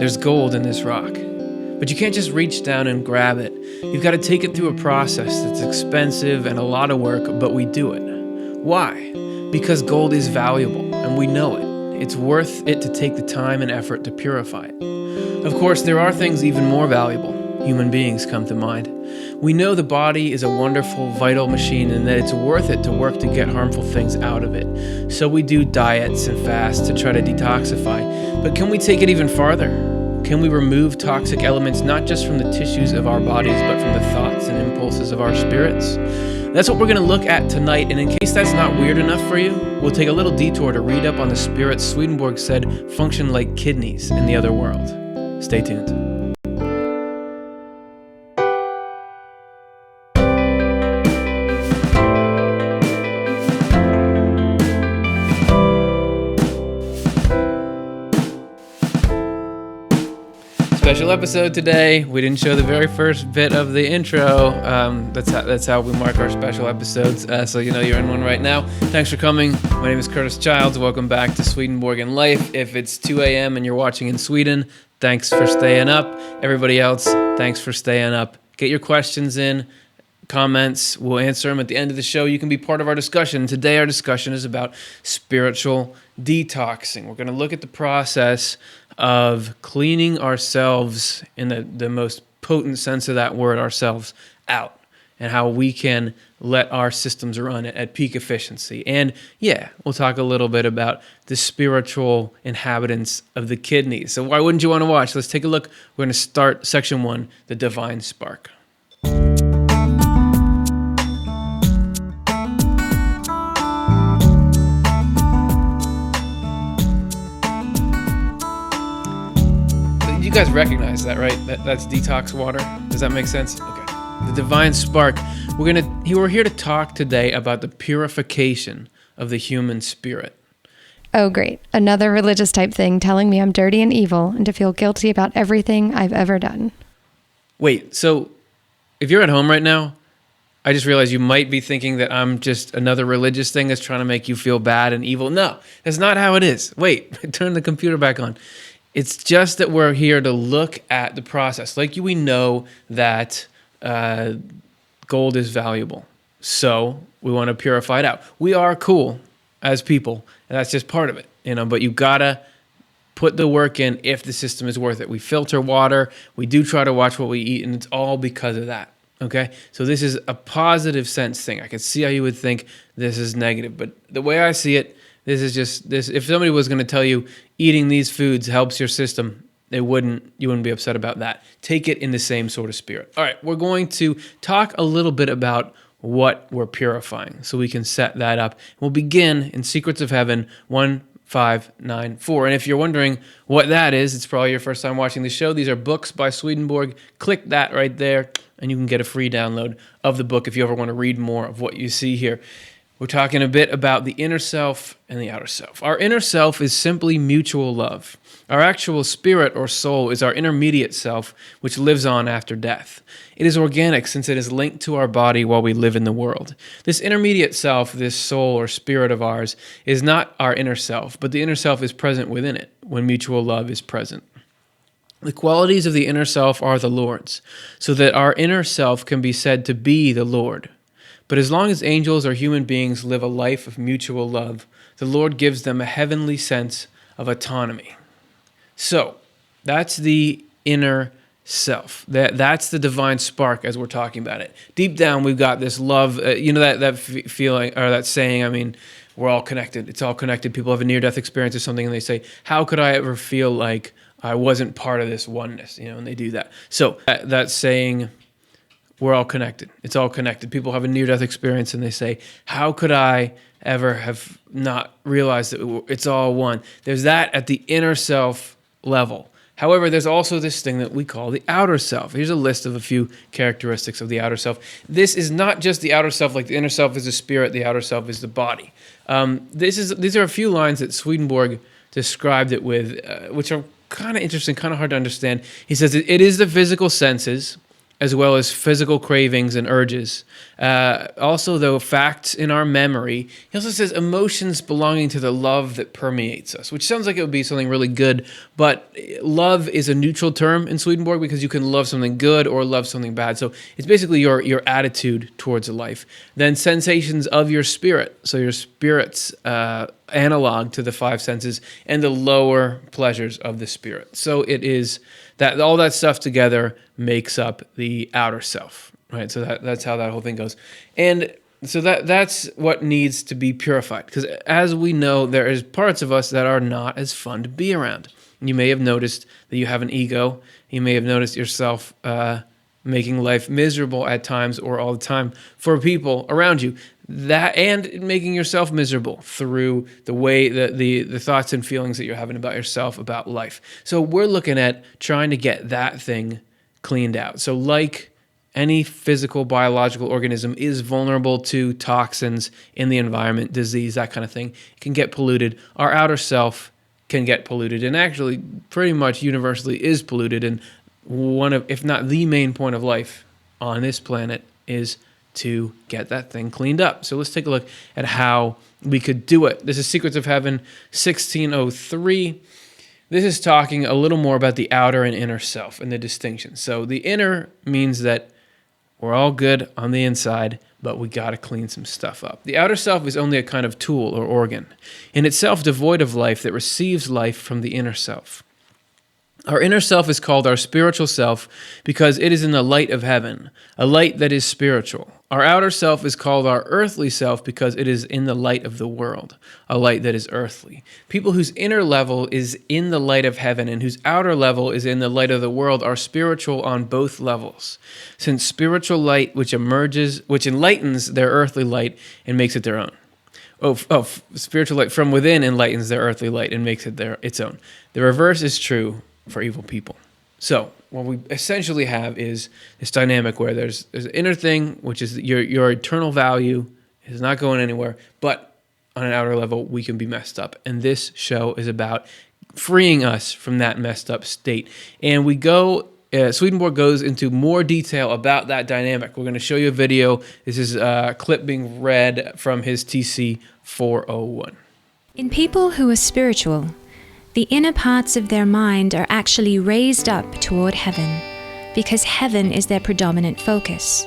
There's gold in this rock. But you can't just reach down and grab it. You've got to take it through a process that's expensive and a lot of work, but we do it. Why? Because gold is valuable, and we know it. It's worth it to take the time and effort to purify it. Of course, there are things even more valuable. Human beings come to mind. We know the body is a wonderful, vital machine and that it's worth it to work to get harmful things out of it. So we do diets and fasts to try to detoxify. But can we take it even farther? Can we remove toxic elements not just from the tissues of our bodies, but from the thoughts and impulses of our spirits? That's what we're going to look at tonight, and in case that's not weird enough for you, we'll take a little detour to read up on the spirits Swedenborg said function like kidneys in the other world. Stay tuned. Special episode today. We didn't show the very first bit of the intro. That's how we mark our special episodes. So you know you're in one right now. Thanks for coming. My name is Curtis Childs. Welcome back to Swedenborg and Life. If it's 2 a.m. and you're watching in Sweden, thanks for staying up. Everybody else, thanks for staying up. Get your questions in, comments. We'll answer them at the end of the show. You can be part of our discussion. Today our discussion is about spiritual detoxing. We're going to look at the process of cleaning ourselves, in the most potent sense of that word, ourselves out, and how we can let our systems run at peak efficiency. And yeah, we'll talk a little bit about the spiritual inhabitants of the kidneys. So why wouldn't you want to watch? Let's take a look. We're going to start section 1, the divine spark. You guys recognize that, right? That's detox water. Does that make sense? Okay. The divine spark. We're here to talk today about the purification of the human spirit. Oh, great. Another religious type thing telling me I'm dirty and evil and to feel guilty about everything I've ever done. Wait, so if you're at home right now, I just realized you might be thinking that I'm just another religious thing that's trying to make you feel bad and evil. No, that's not how it is. Wait, turn the computer back on. It's just that we're here to look at the process. Like we know that gold is valuable, so we want to purify it out. We are cool as people, and that's just part of it, but you gotta put the work in if the system is worth it. We filter water, we do try to watch what we eat, and it's all because of that, okay? So this is a positive sense thing. I can see how you would think this is negative, but the way I see it, this is just this. If somebody was going to tell you eating these foods helps your system, you wouldn't be upset about that. Take it in the same sort of spirit. All right, we're going to talk a little bit about what we're purifying so we can set that up. We'll begin in Secrets of Heaven 1594. And if you're wondering what that is, it's probably your first time watching the show. These are books by Swedenborg. Click that right there, and you can get a free download of the book if you ever want to read more of what you see here. We're talking a bit about the inner self and the outer self. Our inner self is simply mutual love. Our actual spirit or soul is our intermediate self, which lives on after death. It is organic since it is linked to our body while we live in the world. This intermediate self, this soul or spirit of ours, is not our inner self, but the inner self is present within it when mutual love is present. The qualities of the inner self are the Lord's, so that our inner self can be said to be the Lord. But as long as angels or human beings live a life of mutual love, the Lord gives them a heavenly sense of autonomy. So, that's the inner self. That's the divine spark as we're talking about it. Deep down, we've got this love, that feeling, or that saying, we're all connected. It's all connected. People have a near-death experience or something, and they say, how could I ever feel like I wasn't part of this oneness? And they do that. So, that saying, we're all connected. It's all connected. People have a near-death experience and they say, how could I ever have not realized that it's all one? There's that at the inner self level. However, there's also this thing that we call the outer self. Here's a list of a few characteristics of the outer self. This is not just the outer self, like the inner self is the spirit, the outer self is the body. These are a few lines that Swedenborg described it with, which are kind of interesting, kind of hard to understand. He says, it is the physical senses, as well as physical cravings and urges. Also, though, facts in our memory. He also says emotions belonging to the love that permeates us, which sounds like it would be something really good, but love is a neutral term in Swedenborg because you can love something good or love something bad. So it's basically your attitude towards life. Then sensations of your spirit, so your spirit's analog to the five senses, and the lower pleasures of the spirit. So it is that all that stuff together makes up the outer self, right? So that's how that whole thing goes. And so that's what needs to be purified, because as we know, there is parts of us that are not as fun to be around. You may have noticed that you have an ego. You may have noticed yourself making life miserable at times or all the time for people around you. That and making yourself miserable through the way the thoughts and feelings that you're having about yourself, about life. So we're looking at trying to get that thing cleaned out. So like any physical, biological organism is vulnerable to toxins in the environment, disease, that kind of thing. It can get polluted. Our outer self can get polluted, and actually pretty much universally is polluted. And one of, if not the main point of life on this planet is to get that thing cleaned up. So let's take a look at how we could do it. This is Secrets of Heaven, 1603. This is talking a little more about the outer and inner self and the distinction. So the inner means that we're all good on the inside, but we got to clean some stuff up. The outer self is only a kind of tool or organ, in itself devoid of life, that receives life from the inner self. Our inner self is called our spiritual self because it is in the light of heaven, a light that is spiritual. Our outer self is called our earthly self because it is in the light of the world, a light that is earthly. People whose inner level is in the light of heaven and whose outer level is in the light of the world are spiritual on both levels, since spiritual light which enlightens their earthly light and makes it their own. Spiritual light from within enlightens their earthly light and makes it its own. The reverse is true for evil people. So what we essentially have is this dynamic where there's an inner thing, which is your eternal value is not going anywhere, but on an outer level, we can be messed up. And this show is about freeing us from that messed up state. And Swedenborg goes into more detail about that dynamic. We're going to show you a video. This is a clip being read from his TC 401. In people who are spiritual, the inner parts of their mind are actually raised up toward heaven, because heaven is their predominant focus.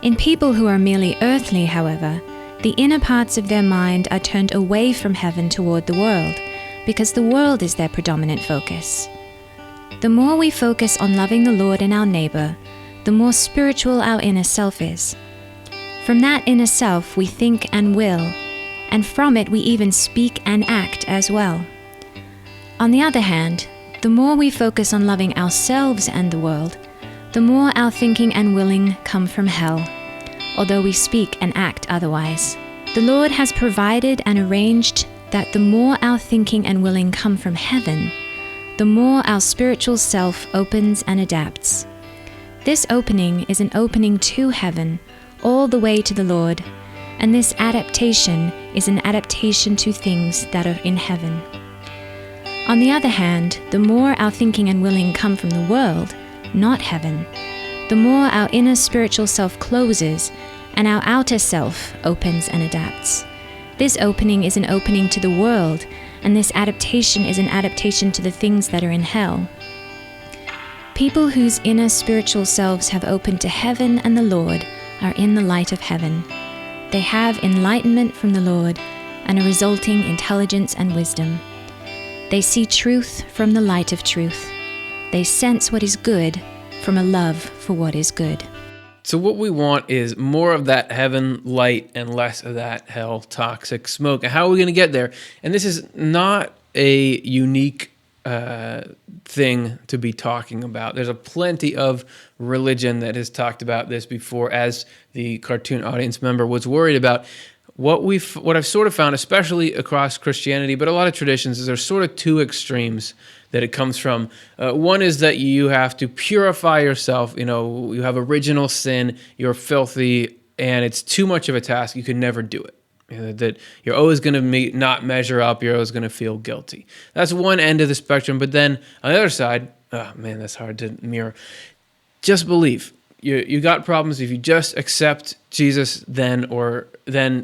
In people who are merely earthly, however, the inner parts of their mind are turned away from heaven toward the world, because the world is their predominant focus. The more we focus on loving the Lord and our neighbor, the more spiritual our inner self is. From that inner self we think and will, and from it we even speak and act as well. On the other hand, the more we focus on loving ourselves and the world, the more our thinking and willing come from hell, although we speak and act otherwise. The Lord has provided and arranged that the more our thinking and willing come from heaven, the more our spiritual self opens and adapts. This opening is an opening to heaven, all the way to the Lord, and this adaptation is an adaptation to things that are in heaven. On the other hand, the more our thinking and willing come from the world, not heaven, the more our inner spiritual self closes and our outer self opens and adapts. This opening is an opening to the world, and this adaptation is an adaptation to the things that are in hell. People whose inner spiritual selves have opened to heaven and the Lord are in the light of heaven. They have enlightenment from the Lord and a resulting intelligence and wisdom. They see truth from the light of truth. They sense what is good from a love for what is good. So what we want is more of that heaven light and less of that hell toxic smoke. And how are we going to get there? And this is not a unique thing to be talking about. There's a plenty of religion that has talked about this before, as the cartoon audience member was worried about. What I've sort of found, especially across Christianity, but a lot of traditions, is there's sort of two extremes that it comes from. One is that you have to purify yourself. You have original sin, you're filthy, and it's too much of a task. You can never do it. That you're always going to not measure up. You're always going to feel guilty. That's one end of the spectrum. But then on the other side, oh man, that's hard to mirror. Just believe. you got problems. If you just accept Jesus, then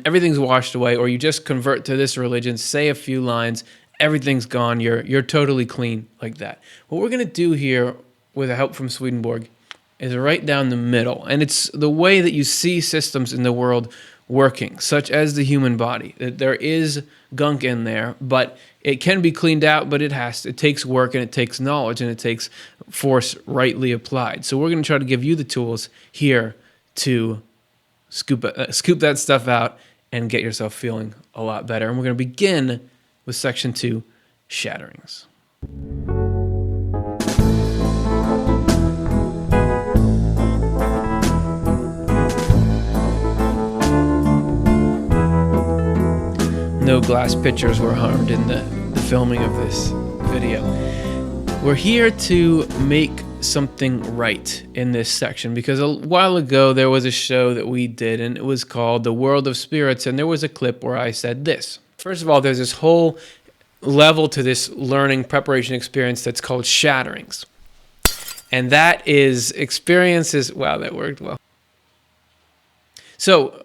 everything's washed away, or you just convert to this religion, say a few lines, everything's gone. You're totally clean like that. What we're going to do here, with the help from Swedenborg, is right down the middle, and it's the way that you see systems in the world working, such as the human body. There is gunk in there, but it can be cleaned out, but it takes work, and it takes knowledge, and it takes force rightly applied. So we're going to try to give you the tools here to scoop that stuff out and get yourself feeling a lot better. And we're going to begin with section 2, shatterings. No glass pitchers were harmed in the filming of this video. We're here to make something right in this section, because a while ago there was a show that we did, and it was called The World of Spirits, and there was a clip where I said this. First of all, there's this whole level to this learning preparation experience that's called shatterings. And that is experiences... Wow, that worked well. So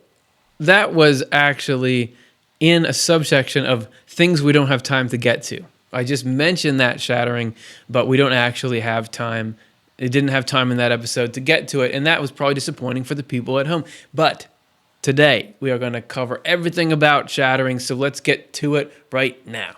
that was actually in a subsection of things we don't have time to get to. I just mentioned that shattering, but we don't actually have time. It didn't have time in that episode to get to it, and that was probably disappointing for the people at home. But today, we are going to cover everything about shattering, so let's get to it right now.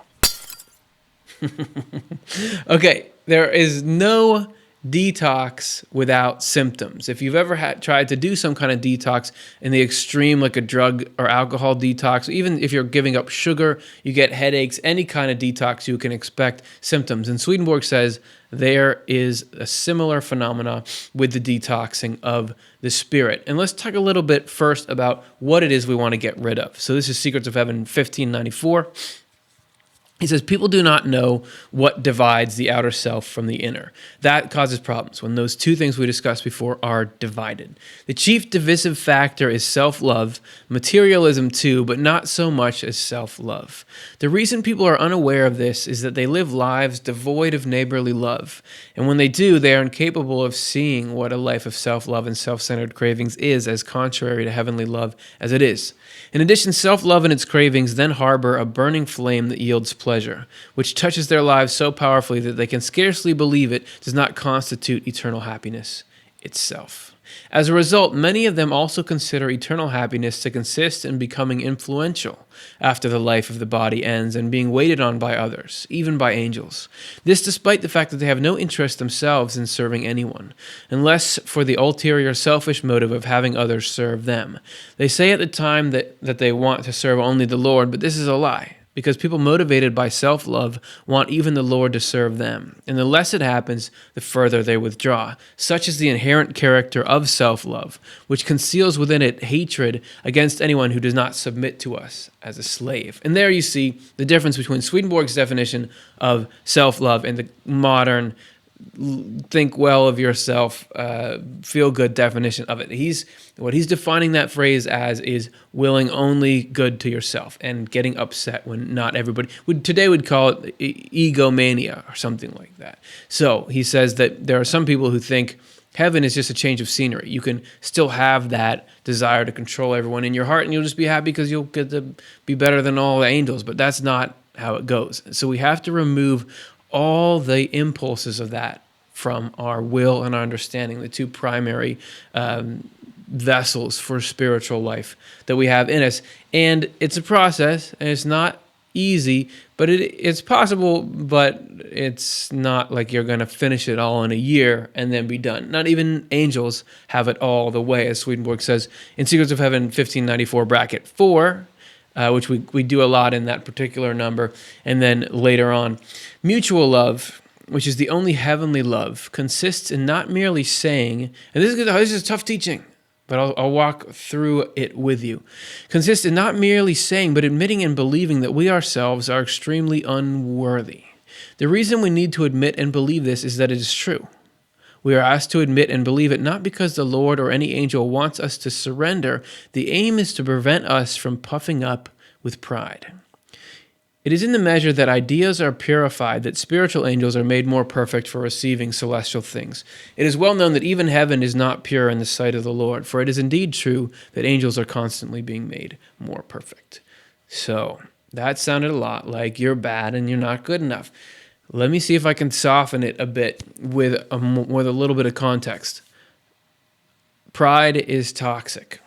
Okay, there is no detox without symptoms. If you've ever tried to do some kind of detox in the extreme, like a drug or alcohol detox, even if you're giving up sugar, you get headaches, any kind of detox, you can expect symptoms. And Swedenborg says there is a similar phenomena with the detoxing of the spirit. And let's talk a little bit first about what it is we want to get rid of. So this is Secrets of Heaven 1594. He says, people do not know what divides the outer self from the inner. That causes problems when those two things we discussed before are divided. The chief divisive factor is self-love, materialism too, but not so much as self-love. The reason people are unaware of this is that they live lives devoid of neighborly love. And when they do, they are incapable of seeing what a life of self-love and self-centered cravings is, as contrary to heavenly love as it is. In addition, self-love and its cravings then harbor a burning flame that yields pleasure, which touches their lives so powerfully that they can scarcely believe it does not constitute eternal happiness itself. As a result, many of them also consider eternal happiness to consist in becoming influential after the life of the body ends and being waited on by others, even by angels. This despite the fact that they have no interest themselves in serving anyone, unless for the ulterior selfish motive of having others serve them. They say at the time that they want to serve only the Lord, but this is a lie. Because people motivated by self-love want even the Lord to serve them. And the less it happens, the further they withdraw. Such is the inherent character of self-love, which conceals within it hatred against anyone who does not submit to us as a slave. And there you see the difference between Swedenborg's definition of self-love and the modern think well of yourself, feel good definition of it. What he's defining that phrase as is willing only good to yourself and getting upset when not everybody today would call it egomania or something like that. So he says that there are some people who think heaven is just a change of scenery. You can still have that desire to control everyone in your heart, and you'll just be happy because you'll get to be better than all the angels. But that's not how it goes. So we have to remove all the impulses of that from our will and our understanding, the two primary vessels for spiritual life that we have in us. And it's a process, and it's not easy, but it's possible, but it's not like you're going to finish it all in a year and then be done. Not even angels have it all the way, as Swedenborg says in Secrets of Heaven 1594 bracket 4, which we do a lot in that particular number. And then later on, mutual love, which is the only heavenly love, consists in not merely saying, and this is tough teaching, but I'll walk through it with you, consists in not merely saying, but admitting and believing that we ourselves are extremely unworthy. The reason we need to admit and believe this is that it is true. We are asked to admit and believe it not because the Lord or any angel wants us to surrender. The aim is to prevent us from puffing up with pride. It is in the measure that ideas are purified that spiritual angels are made more perfect for receiving celestial things. It is well known that even heaven is not pure in the sight of the Lord, for it is indeed true that angels are constantly being made more perfect. So that sounded a lot like you're bad and you're not good enough. Let me see if I can soften it a bit with a little bit of context. Pride is toxic.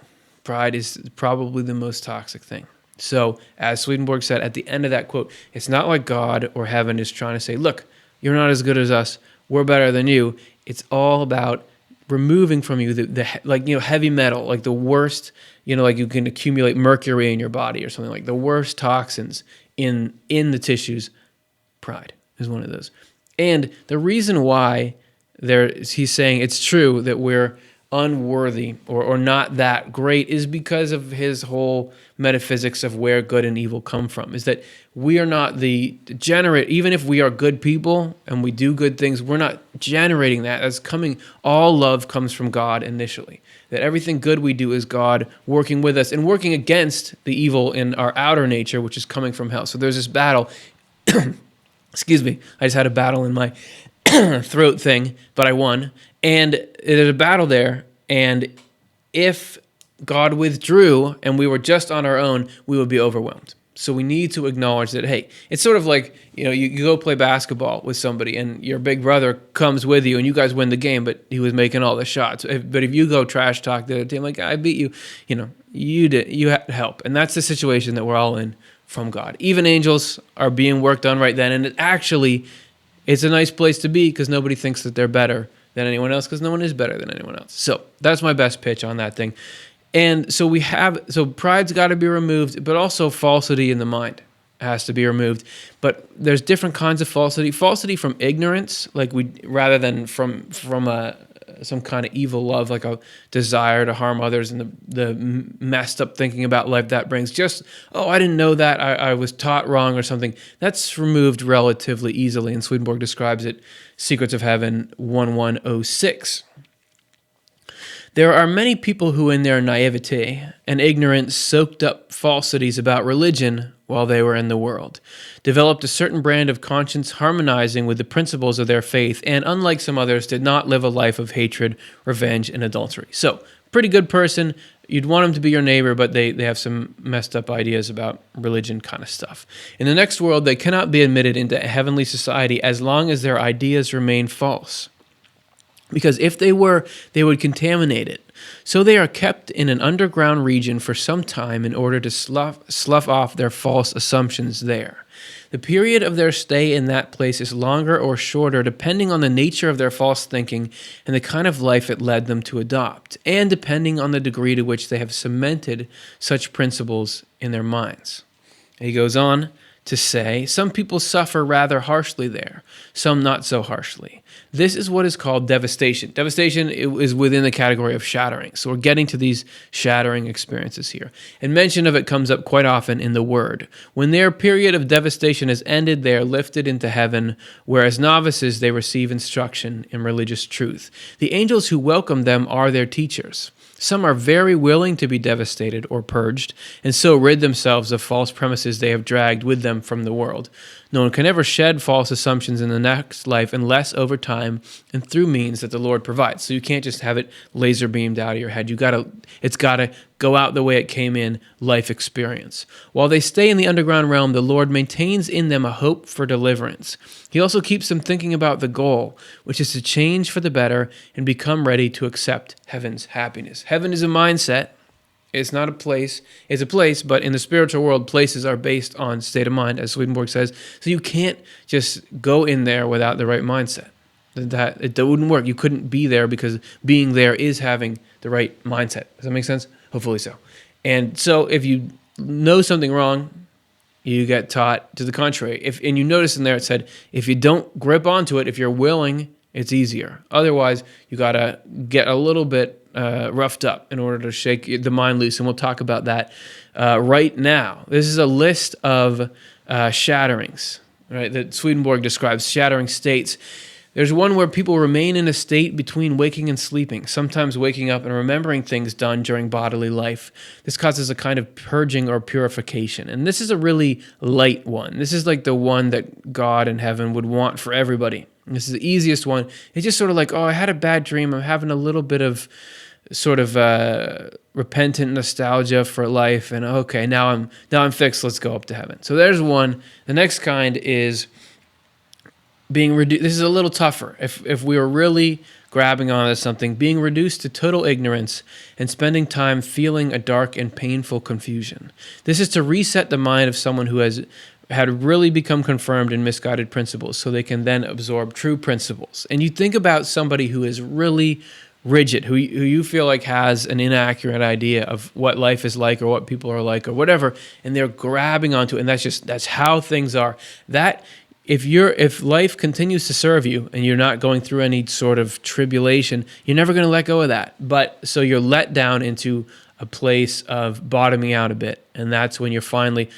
Pride is probably the most toxic thing. So, as Swedenborg said at the end of that quote, it's not like God or heaven is trying to say, look, you're not as good as us, we're better than you. It's all about removing from you the heavy metal, like the worst, like you can accumulate mercury in your body or something, like the worst toxins in the tissues. Pride is one of those. And the reason why he's saying it's true that we're unworthy or not that great is because of his whole metaphysics of where good and evil come from, is that we are not the generate, even if we are good people and we do good things, we're not generating that. As coming, all love comes from God initially. That everything good we do is God working with us and working against the evil in our outer nature, which is coming from hell. So there's this battle. Excuse me, I just had a battle in my throat thing, but I won. And there's a battle there, and if God withdrew and we were just on our own, we would be overwhelmed. So we need to acknowledge that, hey, it's sort of like, you go play basketball with somebody and your big brother comes with you and you guys win the game, but he was making all the shots. But if you go trash talk the other team, like, I beat you, you had help. And that's the situation that we're all in from God. Even angels are being worked on right then, and it's a nice place to be because nobody thinks that they're better than anyone else, because no one is better than anyone else. So that's my best pitch on that thing. And so pride's got to be removed, but also falsity in the mind has to be removed. But there's different kinds of falsity. Falsity from ignorance, rather than from some kind of evil love, like a desire to harm others and the messed up thinking about life that brings. Just, I didn't know that, I was taught wrong or something. That's removed relatively easily, and Swedenborg describes it, Secrets of Heaven 1106. There are many people who in their naivete and ignorance soaked up falsities about religion while they were in the world, developed a certain brand of conscience harmonizing with the principles of their faith, and unlike some others, did not live a life of hatred, revenge, and adultery. So, pretty good person. You'd want them to be your neighbor, but they have some messed up ideas about religion kind of stuff. In the next world, they cannot be admitted into heavenly society as long as their ideas remain false. Because if they were, they would contaminate it. So they are kept in an underground region for some time in order to slough off their false assumptions there. The period of their stay in that place is longer or shorter depending on the nature of their false thinking and the kind of life it led them to adopt, and depending on the degree to which they have cemented such principles in their minds. He goes on to say, some people suffer rather harshly there, some not so harshly. This is what is called devastation. Devastation is within the category of shattering. So we're getting to these shattering experiences here. And mention of it comes up quite often in the Word. When their period of devastation is ended, they are lifted into heaven, where as novices they receive instruction in religious truth. The angels who welcome them are their teachers. Some are very willing to be devastated or purged, and so rid themselves of false premises they have dragged with them from the world. No one can ever shed false assumptions in the next life unless over time and through means that the Lord provides. So you can't just have it laser beamed out of your head. It's got to go out the way it came in, life experience. While they stay in the underground realm, the Lord maintains in them a hope for deliverance. He also keeps them thinking about the goal, which is to change for the better and become ready to accept heaven's happiness. Heaven is a mindset. It's not a place. It's a place, but in the spiritual world, places are based on state of mind, as Swedenborg says. So you can't just go in there without the right mindset. It wouldn't work. You couldn't be there because being there is having the right mindset. Does that make sense? Hopefully so. And so if you know something wrong, you get taught to the contrary. And you notice in there it said, if you don't grip onto it, if you're willing, it's easier. Otherwise, you got to get a little bit roughed up in order to shake the mind loose, and we'll talk about that right now. This is a list of shatterings, right, that Swedenborg describes, shattering states. There's one where people remain in a state between waking and sleeping, sometimes waking up and remembering things done during bodily life. This causes a kind of purging or purification. And this is a really light one. This is like the one that God in heaven would want for everybody. And this is the easiest one. It's just sort of like, oh, I had a bad dream. I'm having a little bit of sort of repentant nostalgia for life. And okay, now I'm fixed. Let's go up to heaven. So there's one. The next kind is being reduced. This is a little tougher. If we were really grabbing onto something, being reduced to total ignorance and spending time feeling a dark and painful confusion. This is to reset the mind of someone who had really become confirmed in misguided principles so they can then absorb true principles. And you think about somebody who is really rigid, who you feel like has an inaccurate idea of what life is like or what people are like or whatever, and they're grabbing onto it, and that's how things are. That if life continues to serve you and you're not going through any sort of tribulation, you're never going to let go of that. But so you're let down into a place of bottoming out a bit, and that's when you're finally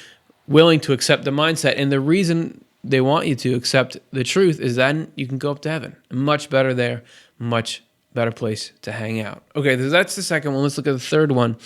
willing to accept the mindset. And the reason they want you to accept the truth is then you can go up to heaven. Much better there, much better place to hang out. Okay, so that's the second one. Let's look at the third one.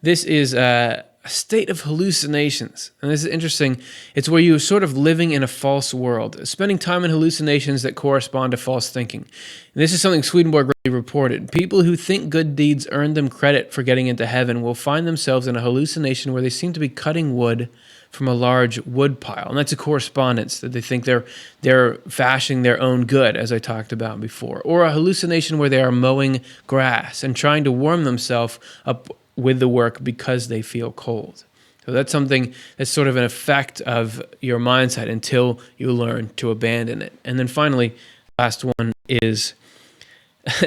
This is a state of hallucinations. And this is interesting. It's where you're sort of living in a false world, spending time in hallucinations that correspond to false thinking. And this is something Swedenborg really reported. People who think good deeds earn them credit for getting into heaven will find themselves in a hallucination where they seem to be cutting wood from a large wood pile. And that's a correspondence, that they think they're fashioning their own good, as I talked about before. Or a hallucination where they are mowing grass and trying to warm themselves up with the work because they feel cold. So that's something that's sort of an effect of your mindset until you learn to abandon it. And then finally, last one is,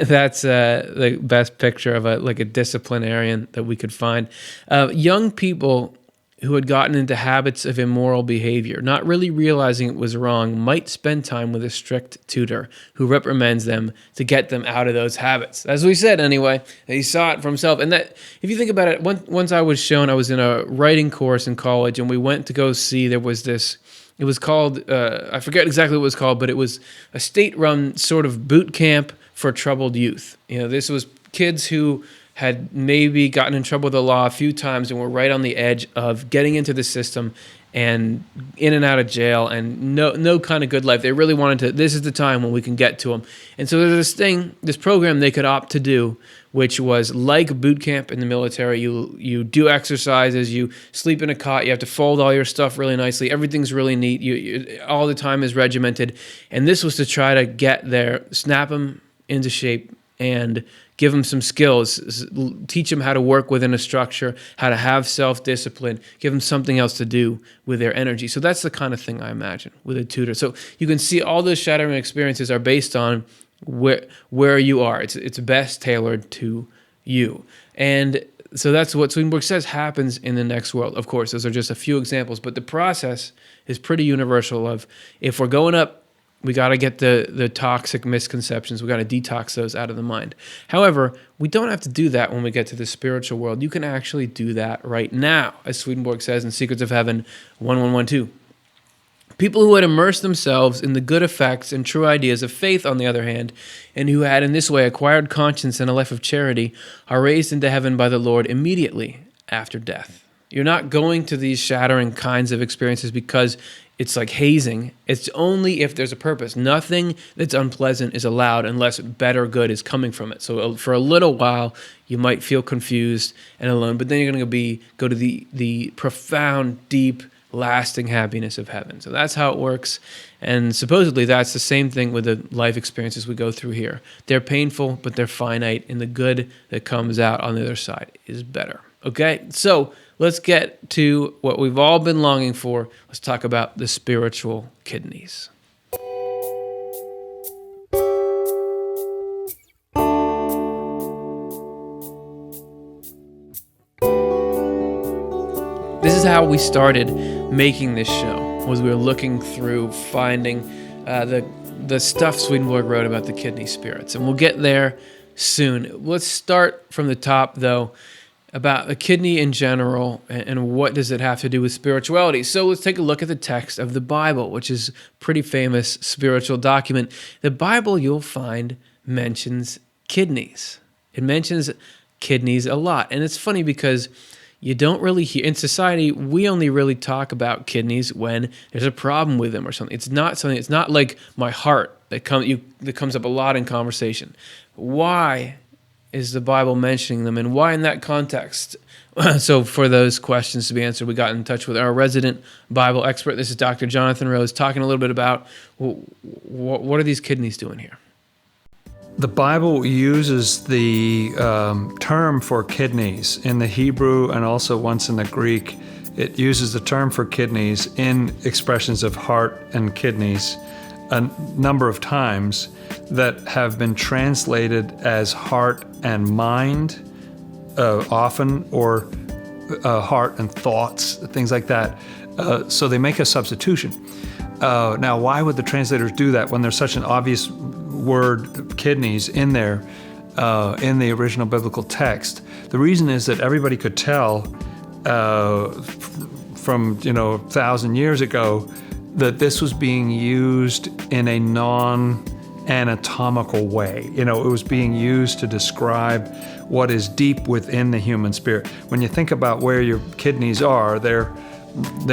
that's the best picture of a disciplinarian that we could find. Young people who had gotten into habits of immoral behavior, not really realizing it was wrong, might spend time with a strict tutor who reprimands them to get them out of those habits. As we said, anyway, he saw it for himself. And that, if you think about it, once I was in a writing course in college, and we went to go see, there was this, it was called, I forget exactly what it was called, but it was a state-run sort of boot camp for troubled youth. This was kids who had maybe gotten in trouble with the law a few times and were right on the edge of getting into the system and in and out of jail and no kind of good life. They really wanted to, this is the time when we can get to them. And so there's this program they could opt to do, which was like boot camp in the military. You do exercises, you sleep in a cot, you have to fold all your stuff really nicely. Everything's really neat. You all the time is regimented. And this was to try to get there, snap them into shape and give them some skills, teach them how to work within a structure, how to have self-discipline, give them something else to do with their energy. So that's the kind of thing I imagine with a tutor. So you can see all those shattering experiences are based on where you are. It's best tailored to you. And so that's what Swedenborg says happens in the next world. Of course, those are just a few examples, but the process is pretty universal of, if we're going up, we got to get the toxic misconceptions. We got to detox those out of the mind. However, we don't have to do that when we get to the spiritual world. You can actually do that right now, as Swedenborg says in Secrets of Heaven 1112. People who had immersed themselves in the good effects and true ideas of faith, on the other hand, and who had in this way acquired conscience and a life of charity, are raised into heaven by the Lord immediately after death. You're not going to these shattering kinds of experiences because it's like hazing. It's only if there's a purpose. Nothing that's unpleasant is allowed unless better good is coming from it. So for a little while, you might feel confused and alone, but then you're going to go to the profound, deep, lasting happiness of heaven. So that's how it works. And supposedly that's the same thing with the life experiences we go through here. They're painful, but they're finite, and the good that comes out on the other side is better. Okay, so let's get to what we've all been longing for. Let's talk about the spiritual kidneys. This is how we started making this show, was we were looking through, finding the stuff Swedenborg wrote about the kidney spirits. And we'll get there soon. Let's start from the top, though. about the kidney in general and what does it have to do with spirituality. So let's take a look at the text of the Bible, which is a pretty famous spiritual document. The Bible, you'll find, mentions kidneys. It mentions kidneys a lot. And it's funny because you don't really hear, in society, we only really talk about kidneys when there's a problem with them or something. It's not like my heart that comes up a lot in conversation. Why is the Bible mentioning them, and why in that context? So for those questions to be answered, we got in touch with our resident Bible expert. This is Dr. Jonathan Rose, talking a little bit about what are these kidneys doing here? The Bible uses the term for kidneys in the Hebrew and also once in the Greek. It uses the term for kidneys in expressions of heart and kidneys a number of times that have been translated as heart and mind often, or heart and thoughts, things like that. So they make a substitution. Now, why would the translators do that when there's such an obvious word, kidneys, in there in the original biblical text? The reason is that everybody could tell from 1,000 years ago that this was being used in a non-anatomical way. It was being used to describe what is deep within the human spirit. When you think about where your kidneys are, they're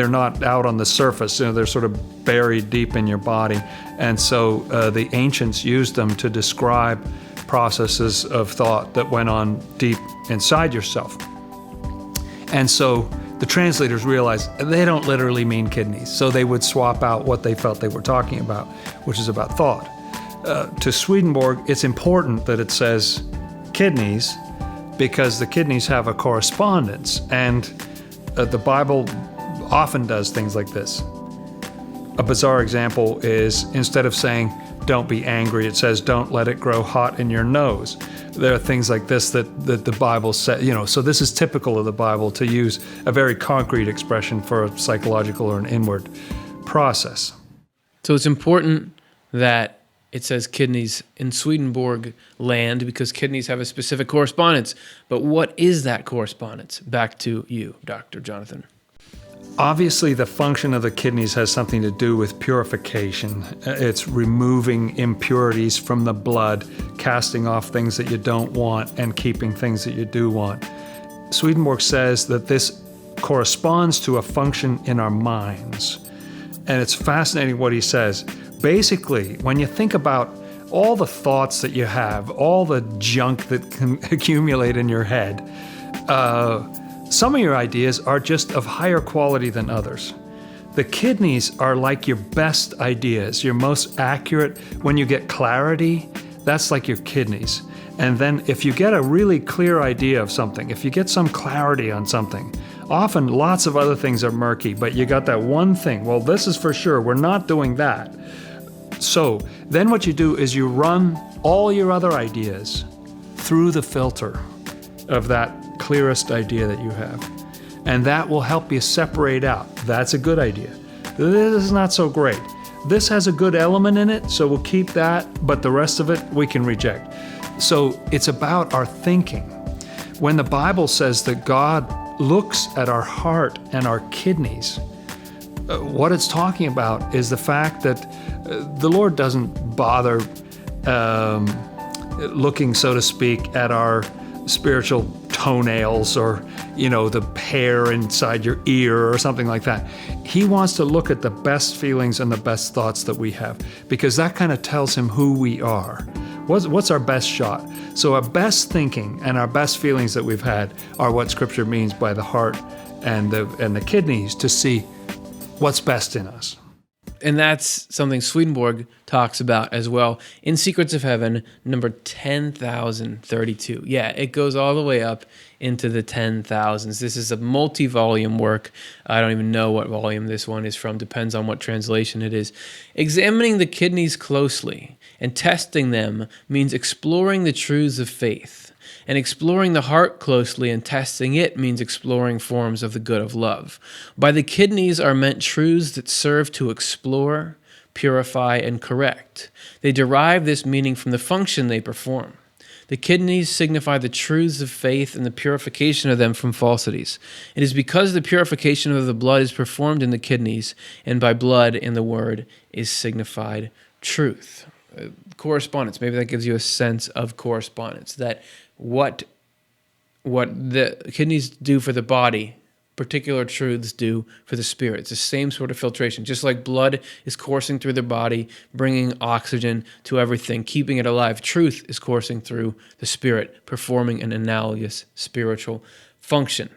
not out on the surface. They're sort of buried deep in your body. And so the ancients used them to describe processes of thought that went on deep inside yourself. And so the translators realized they don't literally mean kidneys, so they would swap out what they felt they were talking about, which is about thought. To Swedenborg, it's important that it says kidneys because the kidneys have a correspondence, and the Bible often does things like this. A bizarre example is, instead of saying, "Don't be angry," it says, "Don't let it grow hot in your nose." There are things like this that the Bible says, so this is typical of the Bible to use a very concrete expression for a psychological or an inward process. So it's important that it says kidneys in Swedenborg land because kidneys have a specific correspondence. But what is that correspondence? Back to you, Dr. Jonathan. Obviously, the function of the kidneys has something to do with purification. It's removing impurities from the blood, casting off things that you don't want, and keeping things that you do want. Swedenborg says that this corresponds to a function in our minds. And it's fascinating what he says. Basically, when you think about all the thoughts that you have, all the junk that can accumulate in your head, some of your ideas are just of higher quality than others. The kidneys are like your best ideas, your most accurate. When you get clarity, that's like your kidneys. And then if you get a really clear idea of something, if you get some clarity on something, often lots of other things are murky, but you got that one thing. Well, this is for sure. We're not doing that. So then what you do is you run all your other ideas through the filter of that clearest idea that you have. And that will help you separate out. That's a good idea. This is not so great. This has a good element in it, so we'll keep that, but the rest of it we can reject. So it's about our thinking. When the Bible says that God looks at our heart and our kidneys, what it's talking about is the fact that the Lord doesn't bother looking, so to speak, at our spiritual toenails or, the hair inside your ear or something like that. He wants to look at the best feelings and the best thoughts that we have, because that kind of tells him who we are. What's our best shot? So our best thinking and our best feelings that we've had are what Scripture means by the heart and the kidneys, to see what's best in us. And that's something Swedenborg talks about as well in Secrets of Heaven, number 10,032. Yeah, it goes all the way up into the 10,000s. This is a multi-volume work. I don't even know what volume this one is from. Depends on what translation it is. Examining the kidneys closely and testing them means exploring the truths of faith. And exploring the heart closely and testing it means exploring forms of the good of love. By the kidneys are meant truths that serve to explore, purify, and correct. They derive this meaning from the function they perform. The kidneys signify the truths of faith and the purification of them from falsities. It is because the purification of the blood is performed in the kidneys, and by blood in the word is signified truth. Correspondence. Maybe that gives you a sense of correspondence, that what the kidneys do for the body, particular truths do for the spirit. It's the same sort of filtration. Just like blood is coursing through the body, bringing oxygen to everything, keeping it alive, truth is coursing through the spirit, performing an analogous spiritual function.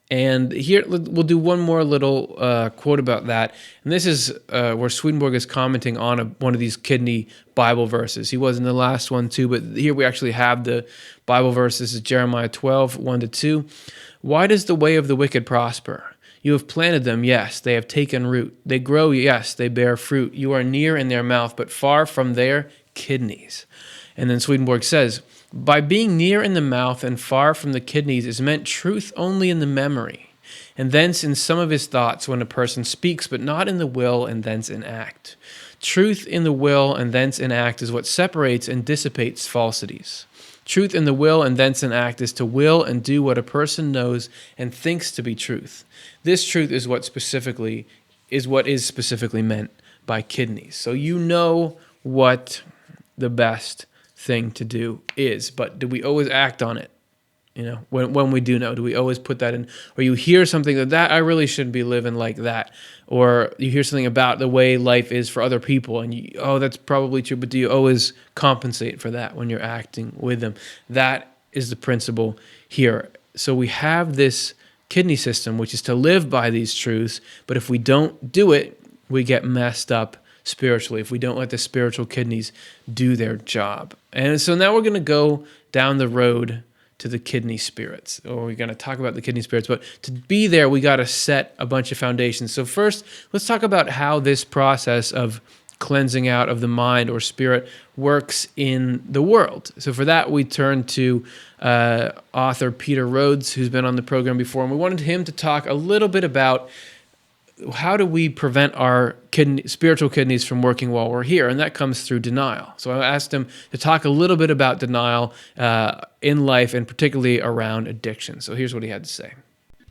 And here we'll do one more little quote about that. And this is where Swedenborg is commenting on one of these kidney Bible verses. He was in the last one too, but here we actually have the Bible verse. This is Jeremiah 12, 1-2. Why does the way of the wicked prosper? You have planted them, yes, they have taken root. They grow, yes, they bear fruit. You are near in their mouth, but far from their kidneys. And then Swedenborg says, by being near in the mouth and far from the kidneys is meant truth only in the memory, and thence in some of his thoughts when a person speaks, but not in the will and thence in act. Truth in the will and thence in act is what separates and dissipates falsities. Truth in the will and thence in act is to will and do what a person knows and thinks to be truth. This truth is what is specifically meant by kidneys. So you know what the best thing to do is, but do we always act on it? You know, when we do know, do we always put that in? Or you hear something that I really shouldn't be living like that. Or you hear something about the way life is for other people and that's probably true, but do you always compensate for that when you're acting with them? That is the principle here. So we have this kidney system, which is to live by these truths, but if we don't do it, we get messed up spiritually, if we don't let the spiritual kidneys do their job. And so now we're going to go down the road to the kidney spirits, or we're going to talk about the kidney spirits, but to be there, we got to set a bunch of foundations. So first, let's talk about how this process of cleansing out of the mind or spirit works in the world. So for that, we turn to author Peter Rhodes, who's been on the program before, and we wanted him to talk a little bit about how do we prevent our spiritual kidneys from working while we're here? And that comes through denial. So I asked him to talk a little bit about denial in life, and particularly around addiction. So here's what he had to say.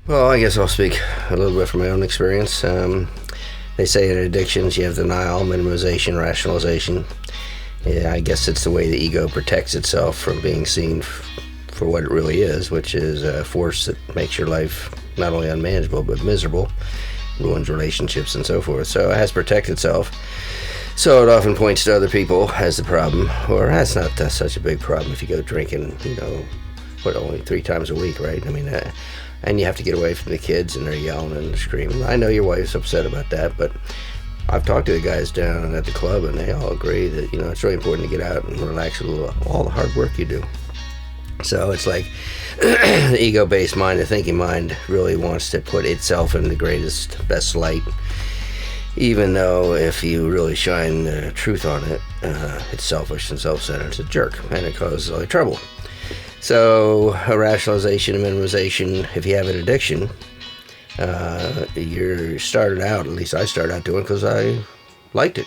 Well, I guess I'll speak a little bit from my own experience. They say in addictions you have denial, minimization, rationalization. Yeah, I guess it's the way the ego protects itself from being seen for what it really is, which is a force that makes your life not only unmanageable but miserable, ruins relationships and so forth. So it has to protect itself. So it often points to other people as the problem, or that's not such a big problem if you go drinking, only 3 times a week, right? I mean, and you have to get away from the kids and they're yelling and screaming. I know your wife's upset about that, but I've talked to the guys down at the club and they all agree that, it's really important to get out and relax a little, all the hard work you do. So it's like the ego-based mind, the thinking mind, really wants to put itself in the greatest, best light, even though if you really shine the truth on it, it's selfish and self-centered. It's a jerk, and it causes all the trouble. So a rationalization and minimization, if you have an addiction, you're started out, at least I started out doing it because I liked it.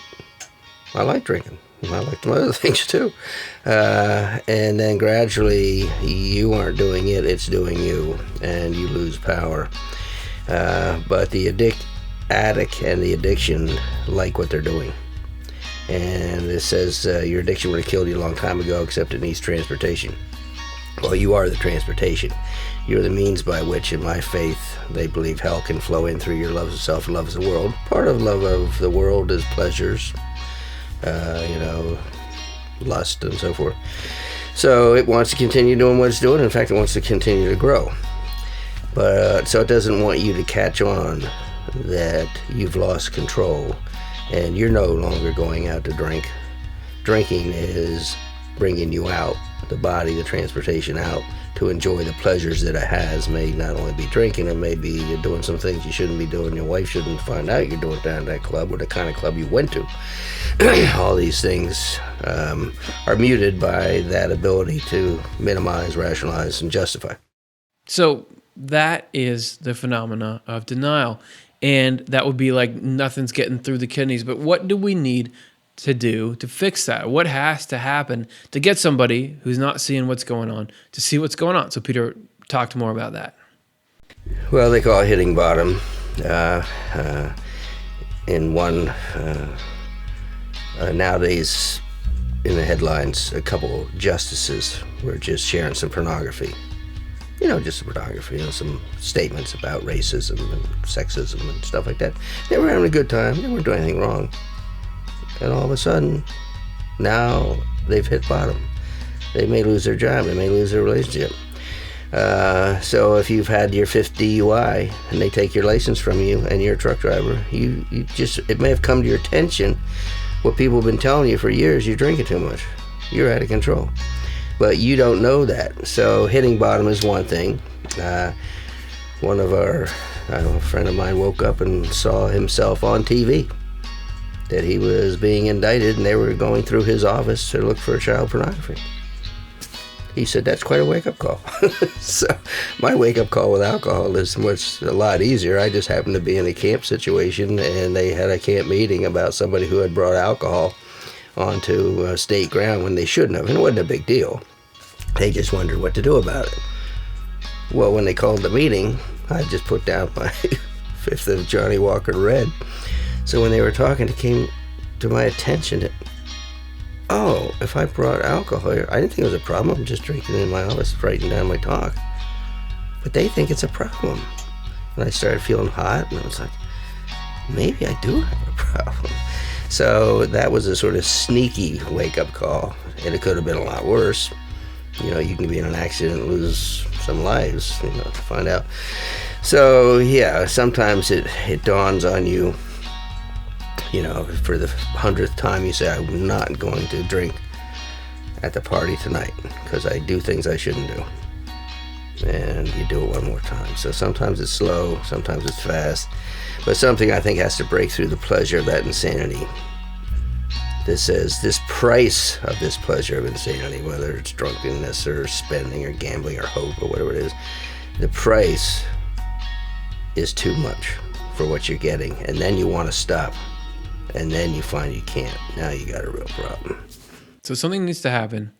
I like drinking. I like some other things too. And then gradually you aren't doing it, it's doing you, and you lose power. But the addict and the addiction like what they're doing. And it says your addiction would have killed you a long time ago, except it needs transportation. Well, you are the transportation. You're the means by which, in my faith, they believe hell can flow in through your love of self and love of the world. Part of love of the world is pleasures, lust and so forth. So it wants to continue doing what it's doing. In fact, it wants to continue to grow. But so it doesn't want you to catch on that you've lost control and you're no longer going out to drink. Drinking is bringing you out, the body, the transportation out, to enjoy the pleasures that it has. May not only be drinking, it may be you're doing some things you shouldn't be doing. Your wife shouldn't find out you're doing down at that club or the kind of club you went to. All these things are muted by that ability to minimize, rationalize, and justify. So that is the phenomena of denial. And that would be like nothing's getting through the kidneys. But what do we need to do to fix that? What has to happen to get somebody who's not seeing what's going on to see what's going on? So Peter talked more about that. Well, they call it hitting bottom. In one, nowadays, in the headlines, a couple justices were just sharing some pornography. Just some pornography, some statements about racism and sexism and stuff like that. They were having a good time. They weren't doing anything wrong. And all of a sudden, now they've hit bottom. They may lose their job. They may lose their relationship. So if you've had your 5th DUI and they take your license from you and you're a truck driver, it may have come to your attention what people have been telling you for years: you're drinking too much. You're out of control. But you don't know that. So hitting bottom is one thing. A friend of mine woke up and saw himself on TV, that he was being indicted and they were going through his office to look for child pornography. He said, that's quite a wake-up call. So my wake-up call with alcohol is a lot easier. I just happened to be in a camp situation, and they had a camp meeting about somebody who had brought alcohol onto state ground when they shouldn't have, and it wasn't a big deal. They just wondered what to do about it. Well, when they called the meeting, I just put down my 5th of Johnny Walker Red. So when they were talking, it came to my attention that, if I brought alcohol here, I didn't think it was a problem. I'm just drinking in my office, writing down my talk. But they think it's a problem. And I started feeling hot, and I was like, maybe I do have a problem. So that was a sort of sneaky wake-up call, and it could have been a lot worse. You can be in an accident and lose some lives, to find out. So, yeah, sometimes it dawns on you, for the 100th time you say, I'm not going to drink at the party tonight because I do things I shouldn't do. And you do it one more time. So sometimes it's slow, sometimes it's fast, but something I think has to break through the pleasure of that insanity. This says this price of this pleasure of insanity, whether it's drunkenness or spending or gambling or hope or whatever it is, the price is too much for what you're getting, and then you want to stop, and then you find you can't. Now you got a real problem. So something needs to happen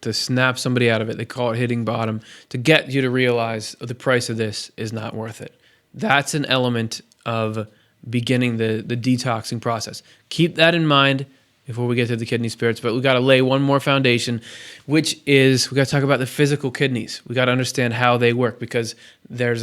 to snap somebody out of it. They call it hitting bottom, to get you to realize the price of this is not worth it. That's an element of beginning the detoxing process. Keep that in mind before we get to the kidney spirits, but we got to lay one more foundation, which is we got to talk about the physical kidneys. We got to understand how they work, because there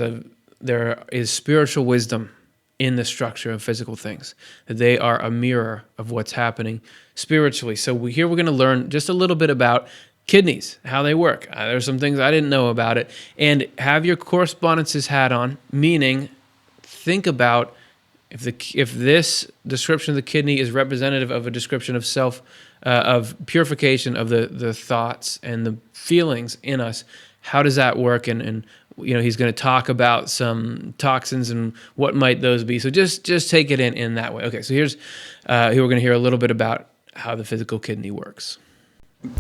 is spiritual wisdom in the structure of physical things. They are a mirror of what's happening spiritually. So we're going to learn just a little bit about kidneys, how they work. There's some things I didn't know about it. And have your correspondences hat on, meaning think about if this description of the kidney is representative of a description of of purification of the thoughts and the feelings in us, how does that work? And he's going to talk about some toxins and what might those be. So just take it in that way. Okay, so here we're going to hear a little bit about how the physical kidney works.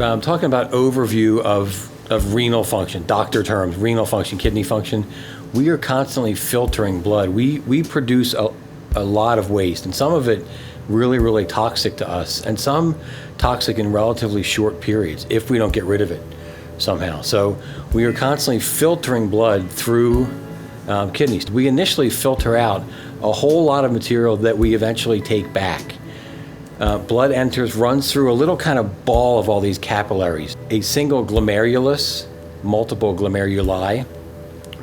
I'm talking about overview of renal function, doctor terms, renal function, kidney function. We are constantly filtering blood. We produce a lot of waste, and some of it really, really toxic to us, and some toxic in relatively short periods if we don't get rid of it somehow. So we are constantly filtering blood through kidneys. We initially filter out a whole lot of material that we eventually take back. Blood runs through a little kind of ball of all these capillaries. A single glomerulus, multiple glomeruli.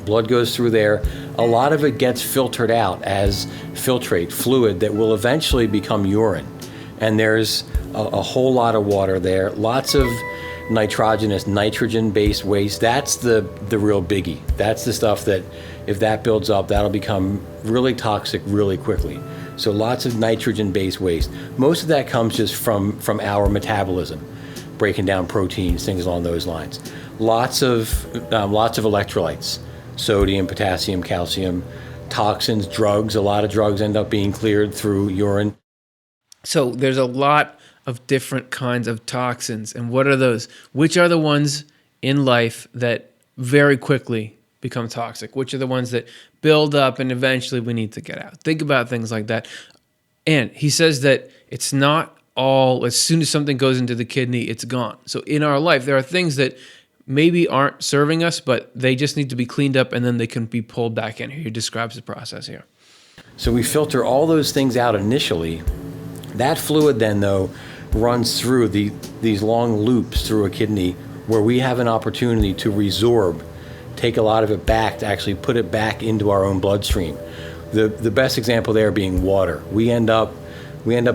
Blood goes through there. A lot of it gets filtered out as filtrate, fluid that will eventually become urine. And there's a whole lot of water there. Lots of nitrogen-based waste. That's the real biggie. That's the stuff that if that builds up, that'll become really toxic really quickly. So lots of nitrogen-based waste. Most of that comes just from our metabolism, breaking down proteins, things along those lines. Lots of electrolytes, sodium, potassium, calcium, toxins, drugs. A lot of drugs end up being cleared through urine. So there's a lot of different kinds of toxins. And what are those? Which are the ones in life that very quickly become toxic? Which are the ones that build up and eventually we need to get out? Think about things like that. And he says that it's not all, as soon as something goes into the kidney, it's gone. So in our life, there are things that maybe aren't serving us, but they just need to be cleaned up and then they can be pulled back in. He describes the process here. So we filter all those things out initially. That fluid then, though, runs through these long loops through a kidney where we have an opportunity to resorb, take a lot of it back, to actually put it back into our own bloodstream. The best example there being water. We end up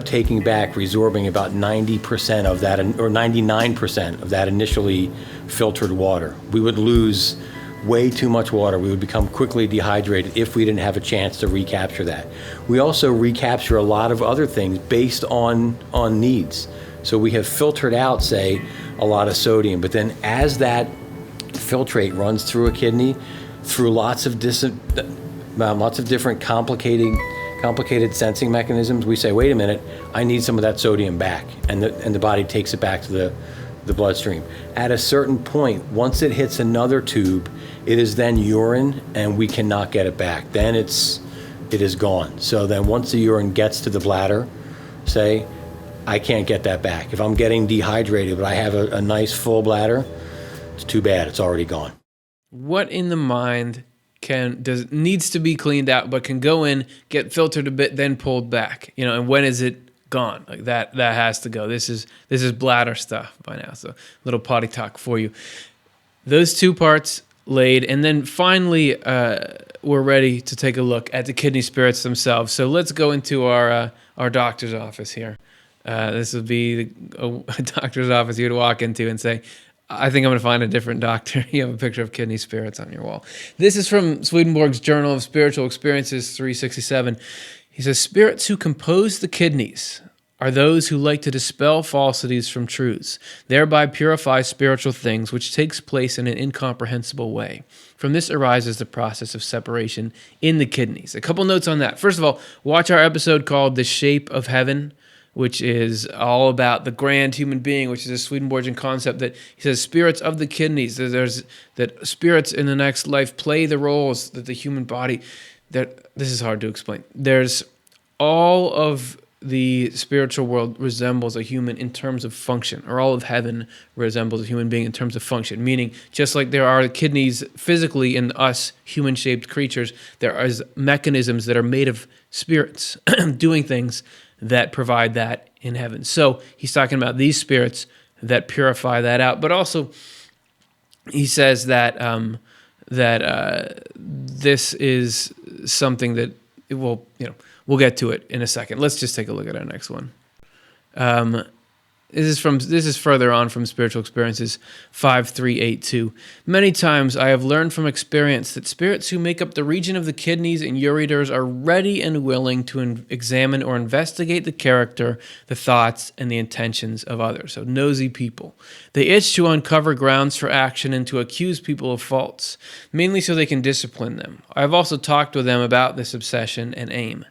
taking back, resorbing about 90% of that, or 99% of that initially filtered water. We would lose way too much water. We would become quickly dehydrated if we didn't have a chance to recapture that. We also recapture a lot of other things based on needs. So we have filtered out, say, a lot of sodium, but then as that filtrate runs through a kidney, through lots of different complicated sensing mechanisms, we say, wait a minute, I need some of that sodium back, and the body takes it back to the bloodstream. At a certain point, once it hits another tube, it is then urine, and we cannot get it back. Then it is gone. So then once the urine gets to the bladder, say, I can't get that back. If I'm getting dehydrated, but I have a nice full bladder, it's too bad, it's already gone. What in the mind needs to be cleaned out, but can go in, get filtered a bit, then pulled back? And when is it gone? Like that has to go. This is bladder stuff by now. So little potty talk for you. Those two parts laid, and then finally we're ready to take a look at the kidney spirits themselves. So let's go into our doctor's office here. This would be a doctor's office you would walk into and say, I think I'm going to find a different doctor. You have a picture of kidney spirits on your wall. This is from Swedenborg's Journal of Spiritual Experiences, 367. He says, spirits who compose the kidneys are those who like to dispel falsities from truths, thereby purify spiritual things, which takes place in an incomprehensible way. From this arises the process of separation in the kidneys. A couple notes on that. First of all, watch our episode called The Shape of Heaven, which is all about the grand human being, which is a Swedenborgian concept that he says spirits of the kidneys, that spirits in the next life play the roles that the human body, this is hard to explain. There's all of the spiritual world resembles a human in terms of function, or all of heaven resembles a human being in terms of function, meaning just like there are kidneys physically in us human-shaped creatures, there are mechanisms that are made of spirits doing things that provide that in heaven. So he's talking about these spirits that purify that out, but also he says that this is something that we'll get to it in a second. Let's just take a look at our next one. This is further on from Spiritual Experiences 5382. Many times I have learned from experience that spirits who make up the region of the kidneys and ureters are ready and willing to examine or investigate the character, the thoughts, and the intentions of others. So nosy people. They itch to uncover grounds for action and to accuse people of faults, mainly so they can discipline them. I have also talked with them about this obsession and aim.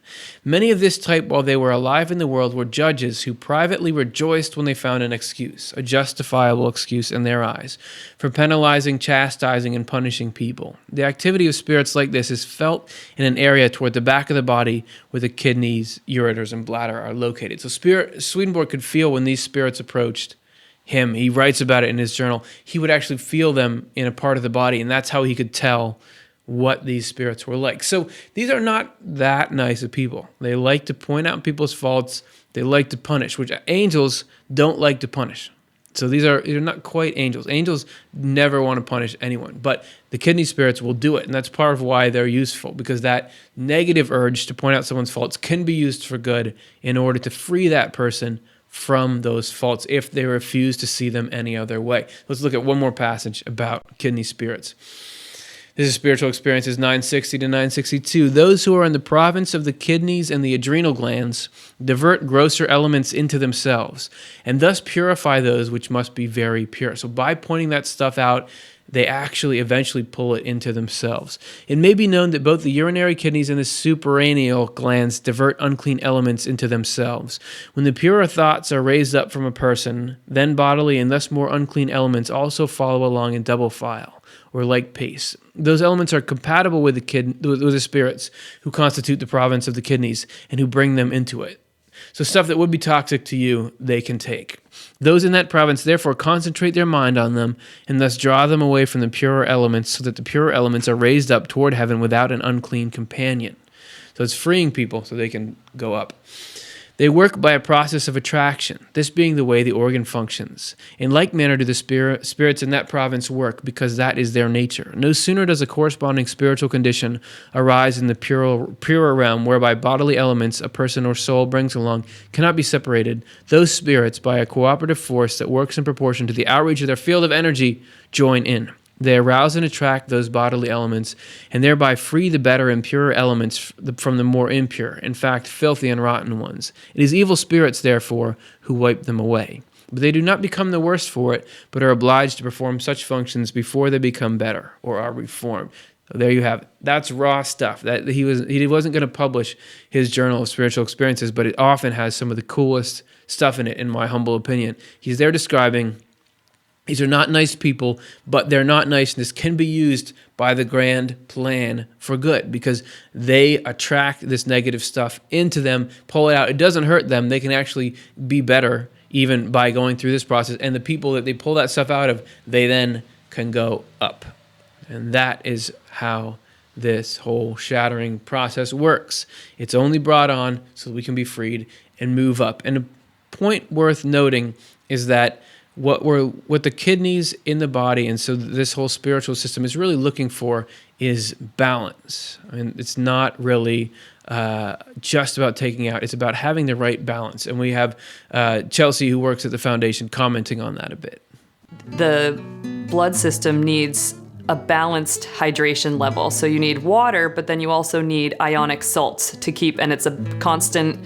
Many of this type, while they were alive in the world, were judges who privately rejoiced when they found an excuse, a justifiable excuse in their eyes, for penalizing, chastising, and punishing people. The activity of spirits like this is felt in an area toward the back of the body where the kidneys, ureters, and bladder are located. So Swedenborg could feel when these spirits approached him. He writes about it in his journal. He would actually feel them in a part of the body, and that's how he could tell what these spirits were like. So these are not that nice of people. They like to point out people's faults. They like to punish, which angels don't like to punish. So these are not quite angels. Angels never want to punish anyone, but the kidney spirits will do it, and that's part of why they're useful, because that negative urge to point out someone's faults can be used for good in order to free that person from those faults if they refuse to see them any other way. Let's look at one more passage about kidney spirits. This is Spiritual Experiences 960 to 962. Those who are in the province of the kidneys and the adrenal glands divert grosser elements into themselves, and thus purify those which must be very pure. So by pointing that stuff out, they actually eventually pull it into themselves. It may be known that both the urinary kidneys and the suprarenal glands divert unclean elements into themselves. When the purer thoughts are raised up from a person, then bodily and thus more unclean elements also follow along in double file, or like pace. Those elements are compatible with the spirits who constitute the province of the kidneys and who bring them into it. So stuff that would be toxic to you, they can take. Those in that province therefore concentrate their mind on them and thus draw them away from the purer elements so that the purer elements are raised up toward heaven without an unclean companion. So it's freeing people so they can go up. They work by a process of attraction, this being the way the organ functions. In like manner do the spirits in that province work, because that is their nature. No sooner does a corresponding spiritual condition arise in the purer realm, whereby bodily elements a person or soul brings along cannot be separated. Those spirits, by a cooperative force that works in proportion to the outreach of their field of energy, join in. They arouse and attract those bodily elements, and thereby free the better and purer elements from the more impure, in fact, filthy and rotten ones. It is evil spirits, therefore, who wipe them away. But they do not become the worse for it, but are obliged to perform such functions before they become better or are reformed. So there you have it. That's raw stuff. That he wasn't going to publish his journal of spiritual experiences, but it often has some of the coolest stuff in it, in my humble opinion. He's there describing these are not nice people, but their not niceness can be used by the grand plan for good, because they attract this negative stuff into them, pull it out. It doesn't hurt them. They can actually be better even by going through this process. And the people that they pull that stuff out of, they then can go up. And that is how this whole shattering process works. It's only brought on so we can be freed and move up. And a point worth noting is that what the kidneys in the body, and so this whole spiritual system is really looking for, is balance. I mean, it's not really just about taking out, it's about having the right balance. And we have Chelsea, who works at the foundation, commenting on that a bit. The blood system needs a balanced hydration level. So you need water, but then you also need ionic salts to keep, and it's a constant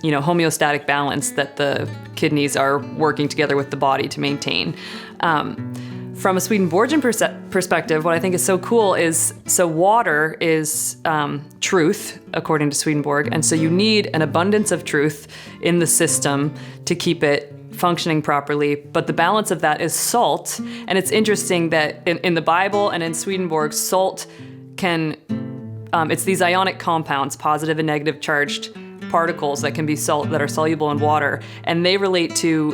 homeostatic balance that the kidneys are working together with the body to maintain. From a Swedenborgian perspective, what I think is so cool is, so water is truth, according to Swedenborg, and so you need an abundance of truth in the system to keep it functioning properly, but the balance of that is salt. And it's interesting that in the Bible and in Swedenborg, salt can, it's these ionic compounds, positive and negative charged particles that can be that are soluble in water, and they relate to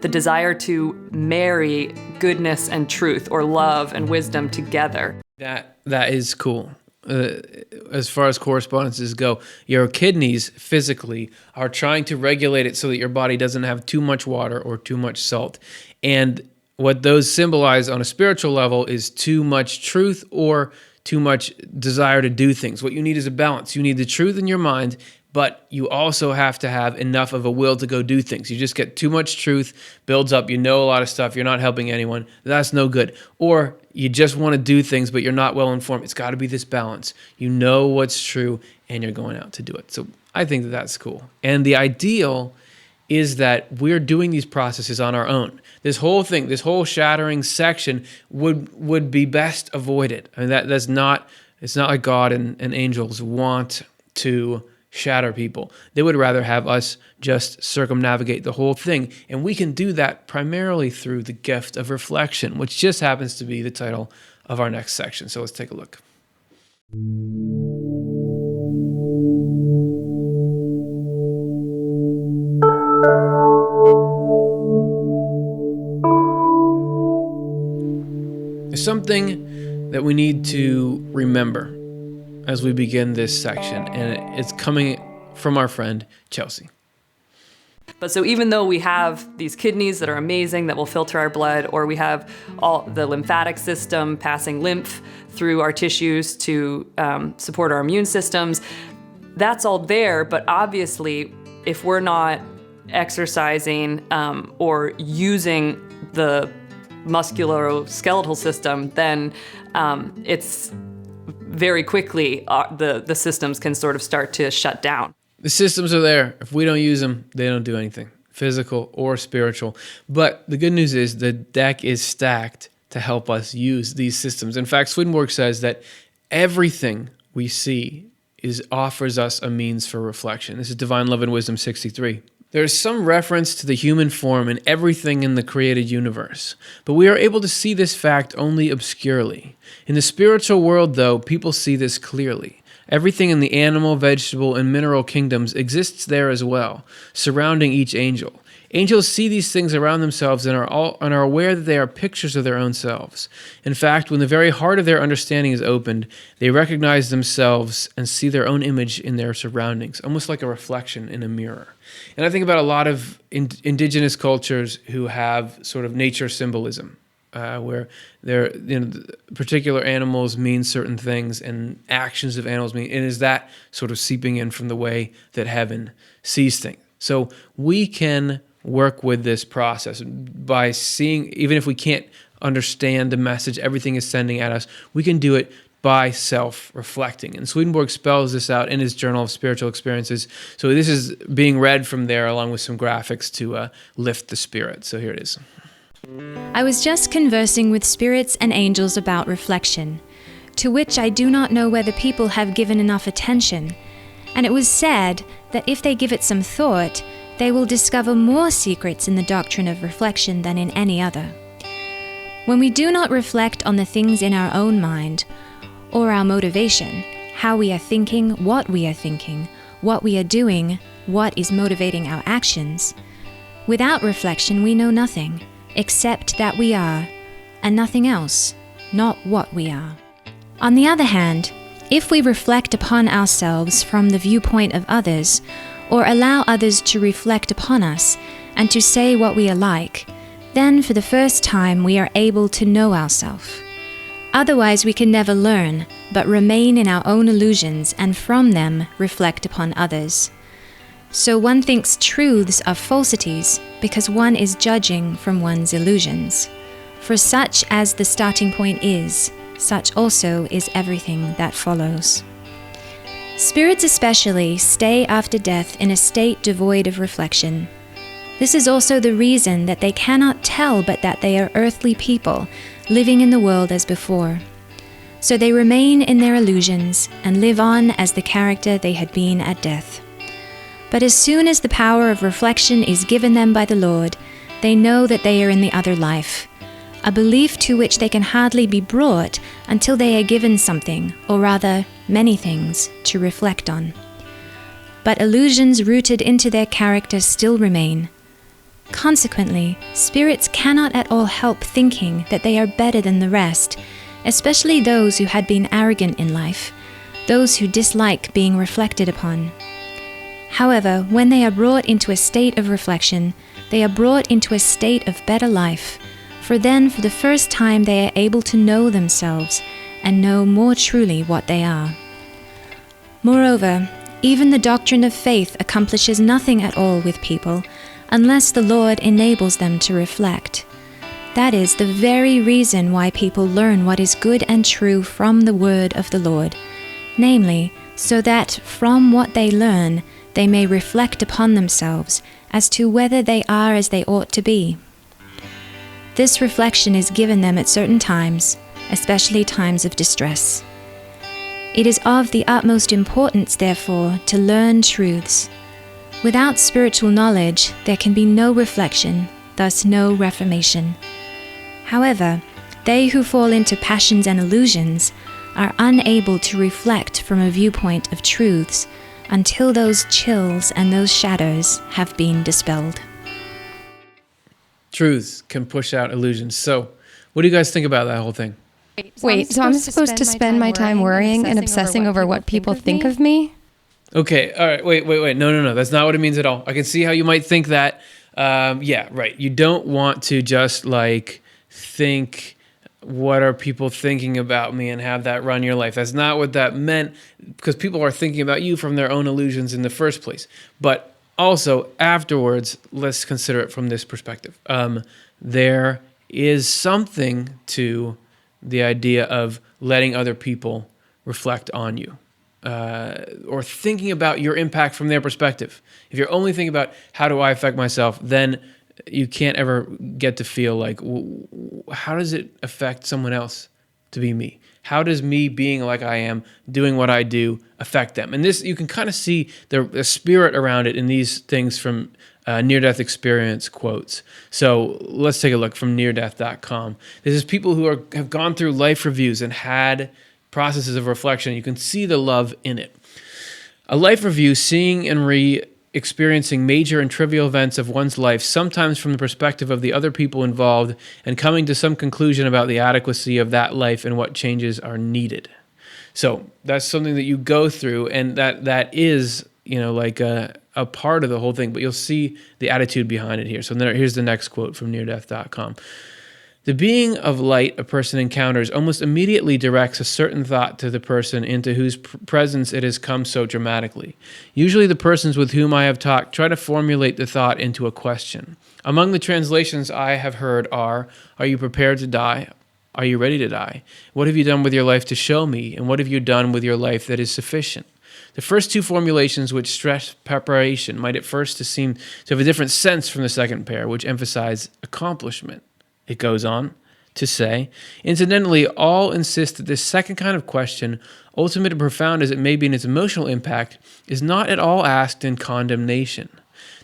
the desire to marry goodness and truth, or love and wisdom together. That is cool. As far as correspondences go, your kidneys physically are trying to regulate it so that your body doesn't have too much water or too much salt. And what those symbolize on a spiritual level is too much truth or too much desire to do things. What you need is a balance. You need the truth in your mind, but you also have to have enough of a will to go do things. You just get too much truth, builds up, you know a lot of stuff, you're not helping anyone, that's no good. Or you just want to do things, but you're not well informed. It's got to be this balance. You know what's true, and you're going out to do it. So I think that that's cool. And the ideal is that we're doing these processes on our own. This whole thing, this whole shattering section would be best avoided. I mean, it's not like God and angels want to shatter people. They would rather have us just circumnavigate the whole thing. And we can do that primarily through the gift of reflection, which just happens to be the title of our next section. So let's take a look. There's something that we need to remember as we begin this section, and it's coming from our friend Chelsea. But so even though we have these kidneys that are amazing, that will filter our blood, or we have all the lymphatic system passing lymph through our tissues to support our immune systems, that's all there. But obviously, if we're not exercising or using the musculoskeletal system, then it's very quickly the systems can sort of start to shut down. The systems are there. If we don't use them, they don't do anything, physical or spiritual. But the good news is the deck is stacked to help us use these systems. In fact, Swedenborg says that everything we see offers us a means for reflection. This is Divine Love and Wisdom 63. There is some reference to the human form in everything in the created universe, but we are able to see this fact only obscurely. In the spiritual world, though, people see this clearly. Everything in the animal, vegetable, and mineral kingdoms exists there as well, surrounding each angel. Angels see these things around themselves and are aware that they are pictures of their own selves. In fact, when the very heart of their understanding is opened, they recognize themselves and see their own image in their surroundings, almost like a reflection in a mirror. And I think about a lot of indigenous cultures who have sort of nature symbolism, where particular animals mean certain things and actions of animals mean, and is that sort of seeping in from the way that heaven sees things. So we can work with this process by seeing, even if we can't understand the message everything is sending at us, we can do it by self-reflecting. And Swedenborg spells this out in his Journal of Spiritual Experiences. So this is being read from there along with some graphics to lift the spirit. So here it is. I was just conversing with spirits and angels about reflection, to which I do not know whether people have given enough attention, and it was said that if they give it some thought, they will discover more secrets in the doctrine of reflection than in any other. When we do not reflect on the things in our own mind, or our motivation, how we are thinking, what we are doing, what is motivating our actions, without reflection we know nothing, except that we are, and nothing else, not what we are. On the other hand, if we reflect upon ourselves from the viewpoint of others, or allow others to reflect upon us and to say what we are like, then for the first time we are able to know ourselves. Otherwise we can never learn, but remain in our own illusions and from them reflect upon others. So one thinks truths are falsities because one is judging from one's illusions. For such as the starting point is, such also is everything that follows. Spirits especially stay after death in a state devoid of reflection. This is also the reason that they cannot tell but that they are earthly people living in the world as before. So they remain in their illusions and live on as the character they had been at death. But as soon as the power of reflection is given them by the Lord, they know that they are in the other life, a belief to which they can hardly be brought until they are given something, or rather, many things, to reflect on. But illusions rooted into their character still remain. Consequently, spirits cannot at all help thinking that they are better than the rest, especially those who had been arrogant in life, those who dislike being reflected upon. However, when they are brought into a state of reflection, they are brought into a state of better life, for then for the first time they are able to know themselves and know more truly what they are. Moreover, even the doctrine of faith accomplishes nothing at all with people unless the Lord enables them to reflect. That is the very reason why people learn what is good and true from the word of the Lord, namely, so that from what they learn they may reflect upon themselves as to whether they are as they ought to be. This reflection is given them at certain times, especially times of distress. It is of the utmost importance, therefore, to learn truths. Without spiritual knowledge, there can be no reflection, thus no reformation. However, they who fall into passions and illusions are unable to reflect from a viewpoint of truths until those chills and those shadows have been dispelled. Truths can push out illusions. So, what do you guys think about that whole thing? Wait, so I'm supposed to spend my time worrying and obsessing over what people think of me? Okay, all right, wait. No. That's not what it means at all. I can see how you might think that. Yeah, right. You don't want to just think, what are people thinking about me and have that run your life. That's not what that meant, because people are thinking about you from their own illusions in the first place. But also, afterwards, let's consider it from this perspective. There is something to the idea of letting other people reflect on you, or thinking about your impact from their perspective. If you're only thinking about how do I affect myself, then you can't ever get to feel like, how does it affect someone else to be me? How does me being like I am, doing what I do, affect them? And this, you can kind of see the spirit around it in these things from near-death experience quotes. So let's take a look from neardeath.com. This is people who have gone through life reviews and had processes of reflection. You can see the love in it. A life review, seeing and experiencing major and trivial events of one's life, sometimes from the perspective of the other people involved, and coming to some conclusion about the adequacy of that life and what changes are needed. So that's something that you go through, and that is, like a part of the whole thing, but you'll see the attitude behind it here. So here's the next quote from neardeath.com. The being of light a person encounters almost immediately directs a certain thought to the person into whose presence it has come so dramatically. Usually the persons with whom I have talked try to formulate the thought into a question. Among the translations I have heard are you prepared to die? Are you ready to die? What have you done with your life to show me? And what have you done with your life that is sufficient? The first two formulations, which stress preparation, might at first seem to have a different sense from the second pair, which emphasize accomplishment. It goes on to say, incidentally, all insist that this second kind of question, ultimate and profound as it may be in its emotional impact, is not at all asked in condemnation.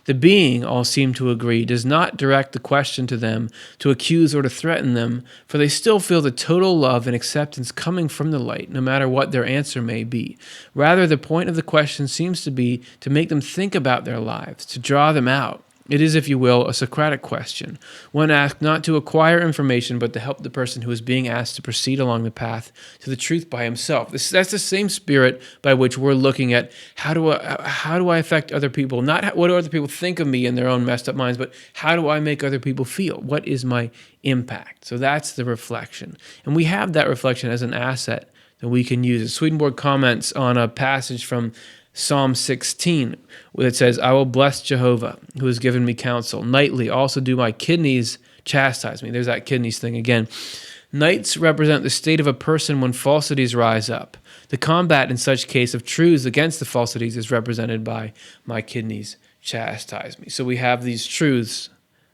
The being, all seem to agree, does not direct the question to them to accuse or to threaten them, for they still feel the total love and acceptance coming from the light, no matter what their answer may be. Rather, the point of the question seems to be to make them think about their lives, to draw them out. It is, if you will, a Socratic question, one asked not to acquire information, but to help the person who is being asked to proceed along the path to the truth by himself. That's the same spirit by which we're looking at how do I affect other people? Not what do other people think of me in their own messed up minds, but how do I make other people feel? What is my impact? So that's the reflection. And we have that reflection as an asset that we can use. Swedenborg comments on a passage from Psalm 16, where it says, I will bless Jehovah, who has given me counsel. Nightly also do my kidneys chastise me. There's that kidneys thing again. Nights represent the state of a person when falsities rise up. The combat in such case of truths against the falsities is represented by my kidneys chastise me. So we have these truths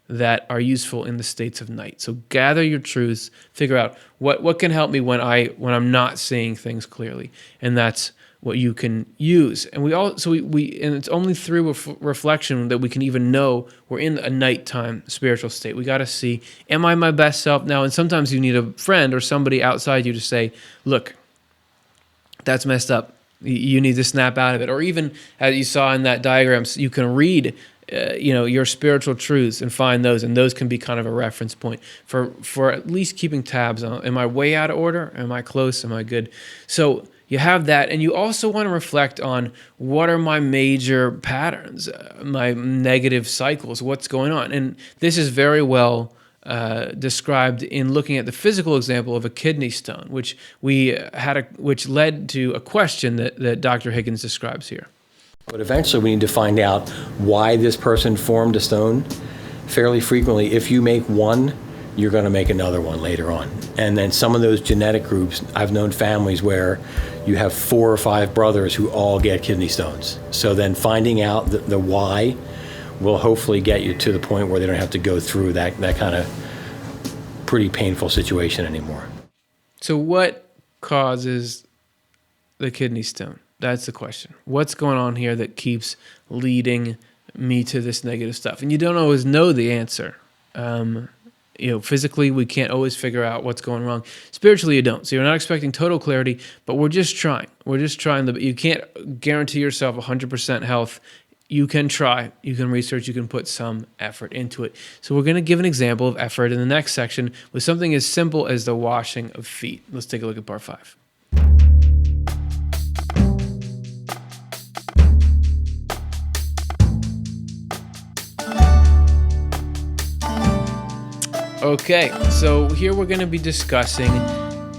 that are useful in the states of night. So gather your truths, figure out what can help me when I'm not seeing things clearly. And that's what you can use. And and it's only through reflection that we can even know we're in a nighttime spiritual state. We got to see, am I my best self now? And sometimes you need a friend or somebody outside you to say, look, that's messed up. You need to snap out of it. Or even as you saw in that diagram, you can read your spiritual truths and find those, and those can be kind of a reference point for at least keeping tabs on, am I way out of order? Am I close? Am I good? So you have that, and you also want to reflect on what are my major patterns, my negative cycles, what's going on. And this is very well described in looking at the physical example of a kidney stone, which led to a question that Dr. Higgins describes here. But eventually we need to find out why this person formed a stone. Fairly frequently, if you make one, you're going to make another one later on. And then some of those genetic groups, I've known families where you have 4 or 5 brothers who all get kidney stones. So then finding out the why will hopefully get you to the point where they don't have to go through that kind of pretty painful situation anymore. So what causes the kidney stone? That's the question. What's going on here that keeps leading me to this negative stuff? And you don't always know the answer. Physically, we can't always figure out what's going wrong. Spiritually, you don't. So you're not expecting total clarity, but we're just trying. You can't guarantee yourself 100% health. You can try. You can research. You can put some effort into it. So we're going to give an example of effort in the next section with something as simple as the washing of feet. Let's take a look at part 5. Okay, so here we're going to be discussing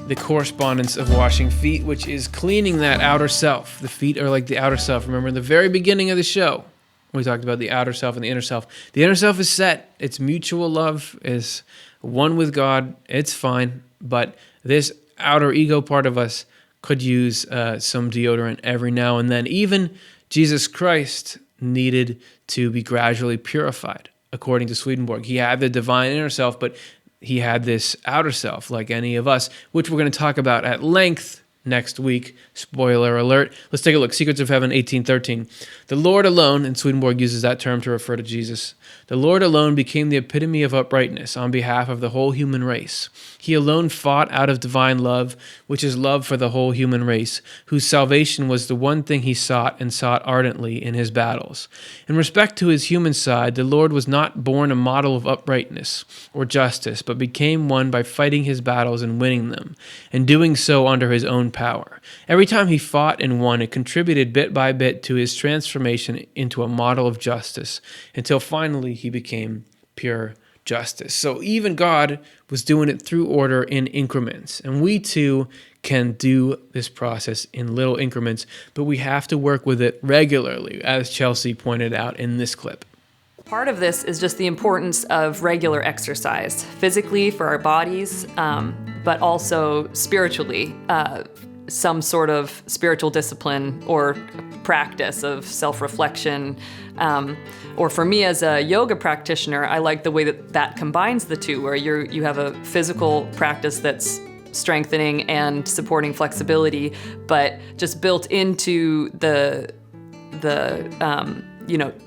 the correspondence of washing feet, which is cleaning that outer self. The feet are like the outer self. Remember in the very beginning of the show, we talked about the outer self and the inner self. The inner self is set. It's mutual love, is one with God. It's fine. But this outer ego part of us could use some deodorant every now and then. Even Jesus Christ needed to be gradually purified. According to Swedenborg, he had the divine inner self, but he had this outer self, like any of us, which we're going to talk about at length next week. Spoiler alert. Let's take a look. Secrets of Heaven, 1813. The Lord alone, and Swedenborg uses that term to refer to Jesus, the Lord alone became the epitome of uprightness on behalf of the whole human race. He alone fought out of divine love, which is love for the whole human race, whose salvation was the one thing he sought and sought ardently in his battles. In respect to his human side, the Lord was not born a model of uprightness or justice, but became one by fighting his battles and winning them, and doing so under his own power. Every time he fought and won, it contributed bit by bit to his transformation into a model of justice, until finally he became pure justice. So even God was doing it through order in increments. And we too can do this process in little increments, but we have to work with it regularly, as Chelsea pointed out in this clip. Part of this is just the importance of regular exercise, physically for our bodies, but also spiritually, some sort of spiritual discipline or practice of self-reflection. Or for me as a yoga practitioner, I like the way that combines the two, where you have a physical practice that's strengthening and supporting flexibility, but just built into the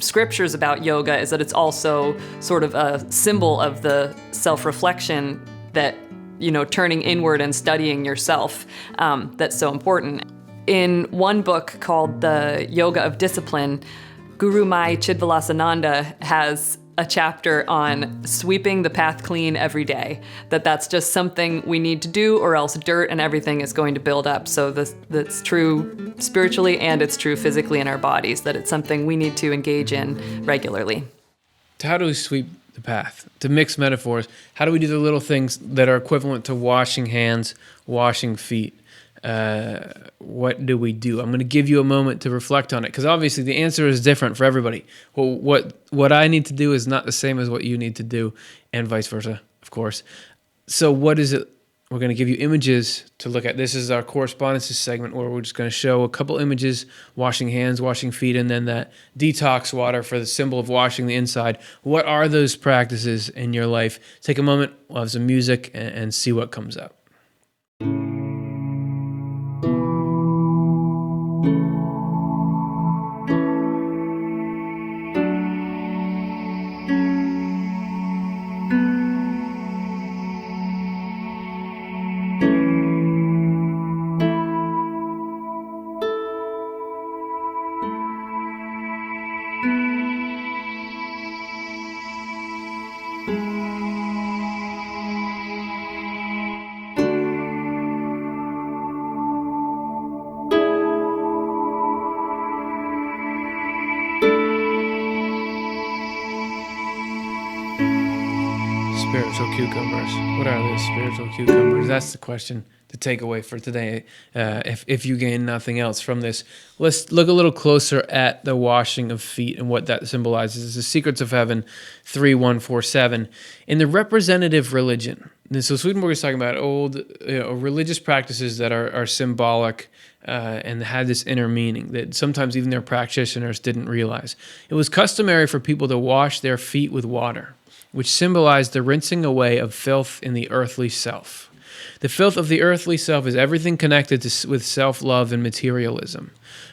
scriptures about yoga is that it's also sort of a symbol of the self-reflection that, turning inward and studying yourself, that's so important. In one book called The Yoga of Discipline, Guru Mai Chidvilasananda has a chapter on sweeping the path clean every day, that's just something we need to do, or else dirt and everything is going to build up. So that's true spiritually and it's true physically in our bodies, that it's something we need to engage in regularly. How do we sweep the path? To mix metaphors, how do we do the little things that are equivalent to washing hands, washing feet? What do we do? I'm going to give you a moment to reflect on it, because obviously the answer is different for everybody. Well, what I need to do is not the same as what you need to do, and vice versa, of course. So what is it? We're going to give you images to look at. This is our correspondences segment, where we're just going to show a couple images, washing hands, washing feet, and then that detox water for the symbol of washing the inside. What are those practices in your life? Take a moment, we'll have some music, and see what comes up. Spiritual cucumbers. What are those spiritual cucumbers? That's the question to take away for today. If you gain nothing else from this, let's look a little closer at the washing of feet and what that symbolizes. This is the Secrets of Heaven 3147. In the representative religion, and so Swedenborg is talking about old religious practices that are symbolic and had this inner meaning that sometimes even their practitioners didn't realize. It was customary for people to wash their feet with water, which symbolized the rinsing away of filth in the earthly self. The filth of the earthly self is everything connected with self-love and materialism.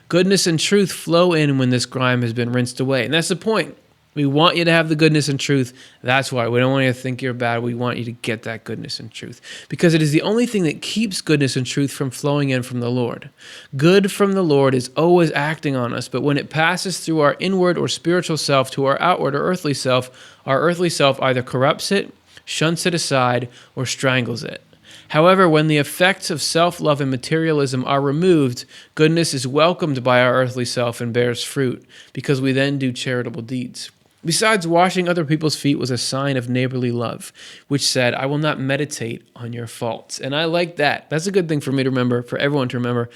Goodness and truth flow in when this grime has been rinsed away. And that's the point. We want you to have the goodness and truth. That's why. We don't want you to think you're bad. We want you to get that goodness and truth, because it is the only thing that keeps goodness and truth from flowing in from the Lord. Good from the Lord is always acting on us, but when it passes through our inward or spiritual self to our outward or earthly self, our earthly self either corrupts it, shunts it aside, or strangles it. However, when the effects of self-love and materialism are removed, goodness is welcomed by our earthly self and bears fruit, because we then do charitable deeds. Besides, washing other people's feet was a sign of neighborly love, which said, I will not meditate on your faults. And I like that. That's a good thing for me to remember, for everyone to remember.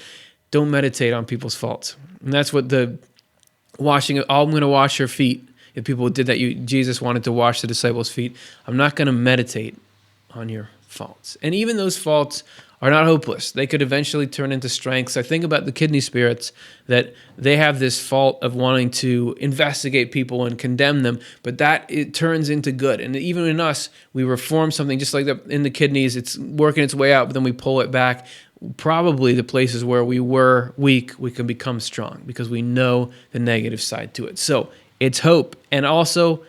Don't meditate on people's faults. And that's what the washing, I'm going to wash your feet. If people did that, Jesus wanted to wash the disciples' feet. I'm not going to meditate on your faults. And even those faults are not hopeless. They could eventually turn into strengths. I think about the kidney spirits, that they have this fault of wanting to investigate people and condemn them, but that it turns into good. And even in us, we reform something just like that in the kidneys. It's working its way out, but then we pull it back. probably the places where we were weak, we can become strong because we know the negative side to it. So it's hope. And also,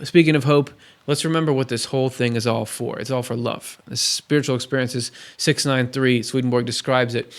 speaking of hope, let's remember what this whole thing is all for. It's all for love. The Spiritual Experiences 693, Swedenborg describes it.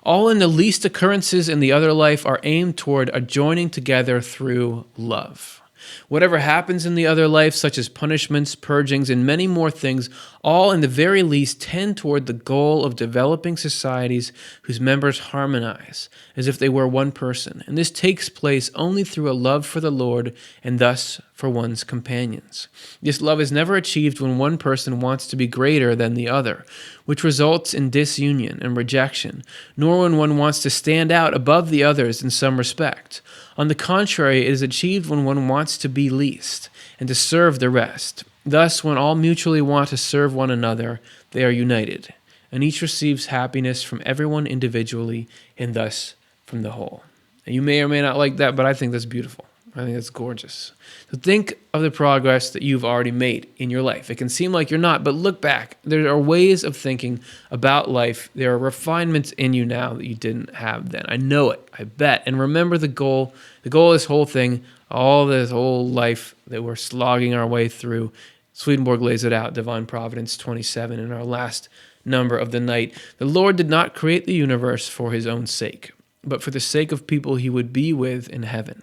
All in the least occurrences in the other life are aimed toward a joining together through love. Whatever happens in the other life, such as punishments, purgings, and many more things, all in the very least tend toward the goal of developing societies whose members harmonize, as if they were one person. And this takes place only through a love for the Lord and thus for one's companions. This love is never achieved when one person wants to be greater than the other, which results in disunion and rejection, nor when one wants to stand out above the others in some respect. On the contrary, it is achieved when one wants to be least and to serve the rest. Thus, when all mutually want to serve one another, they are united, and each receives happiness from everyone individually and thus from the whole. And you may or may not like that, but I think that's beautiful. I think that's gorgeous. So think of the progress that you've already made in your life. It can seem like you're not, but look back. There are ways of thinking about life. There are refinements in you now that you didn't have then. I know it. I bet. And remember the goal. The goal of this whole thing, all this whole life that we're slogging our way through. Swedenborg lays it out, Divine Providence 27, in our last number of the night. The Lord did not create the universe for his own sake, but for the sake of people he would be with in heaven.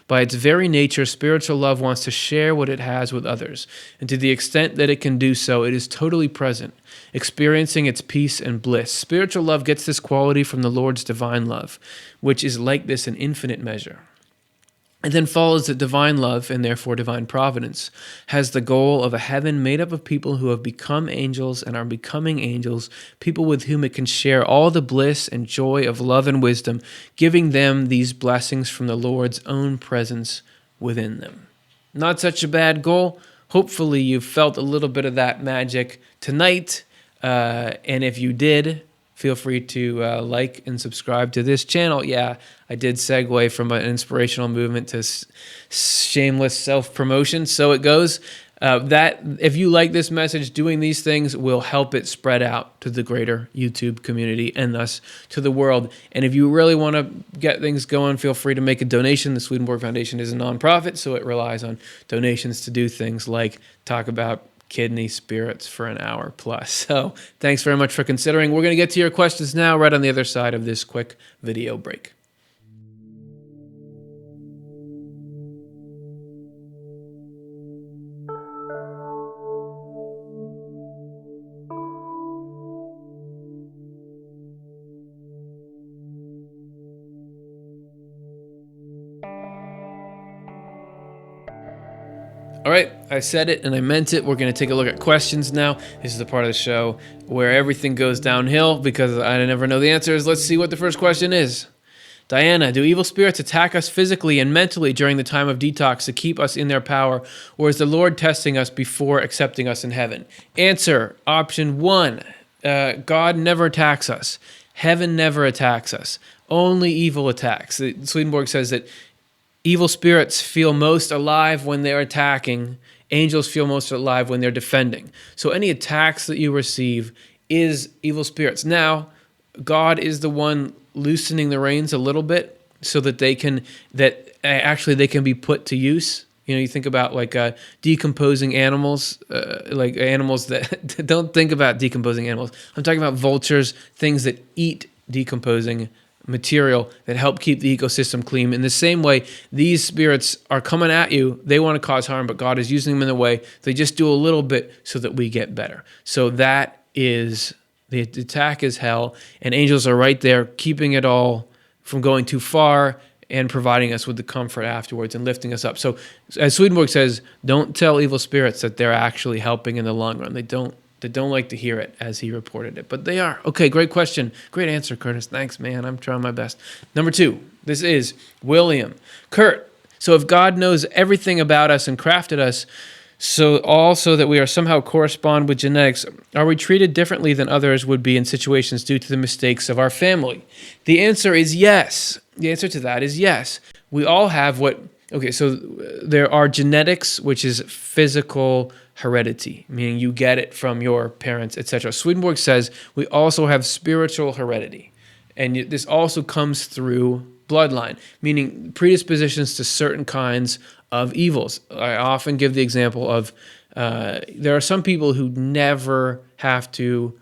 By its very nature, spiritual love wants to share what it has with others, and to the extent that it can do so, it is totally present, experiencing its peace and bliss. Spiritual love gets this quality from the Lord's divine love, which is like this in infinite measure. And then follows that divine love, and therefore divine providence, has the goal of a heaven made up of people who have become angels and are becoming angels, people with whom it can share all the bliss and joy of love and wisdom, giving them these blessings from the Lord's own presence within them. Not such a bad goal. Hopefully you've felt a little bit of that magic tonight, and if you did, feel free to like and subscribe to this channel. Yeah, I did segue from an inspirational movement to shameless self-promotion. So it goes. That if you like this message, doing these things will help it spread out to the greater YouTube community and thus to the world. And if you really want to get things going, feel free to make a donation. The Swedenborg Foundation is a nonprofit, so it relies on donations to do things like talk about kidney spirits for an hour plus. So thanks very much for considering. We're going to get to your questions now, right on the other side of this quick video break. All right, I said it and I meant it. We're going to take a look at questions now. This is the part of the show where everything goes downhill because I never know the answers. Let's see what the first question is. Diana, do evil spirits attack us physically and mentally during the time of detox to keep us in their power, or is the Lord testing us before accepting us in heaven? Answer, option 1, God never attacks us. Heaven never attacks us. Only evil attacks. Swedenborg says that evil spirits feel most alive when they're attacking. Angels feel most alive when they're defending. So any attacks that you receive is evil spirits. Now, God is the one loosening the reins a little bit so that they can be put to use. You know, you think about like decomposing animals, like animals that don't think about decomposing animals. I'm talking about vultures, things that eat decomposing material that help keep the ecosystem clean. In the same way, these spirits are coming at you. They want to cause harm, but God is using them in a way. They just do a little bit so that we get better. So that is, the attack is hell, and angels are right there keeping it all from going too far and providing us with the comfort afterwards and lifting us up. So as Swedenborg says, don't tell evil spirits that they're actually helping in the long run. They don't like to hear it as he reported it, but they are. Okay, great question. Great answer, Curtis. Thanks, man. I'm trying my best. Number 2, this is William. Kurt, so if God knows everything about us and crafted us so that we are somehow correspond with genetics, are we treated differently than others would be in situations due to the mistakes of our family? The answer is yes. The answer to that is yes. We all have so there are genetics, which is physical heredity, meaning you get it from your parents, etc. Swedenborg says we also have spiritual heredity. And this also comes through bloodline, meaning predispositions to certain kinds of evils. I often give the example of there are some people who never have to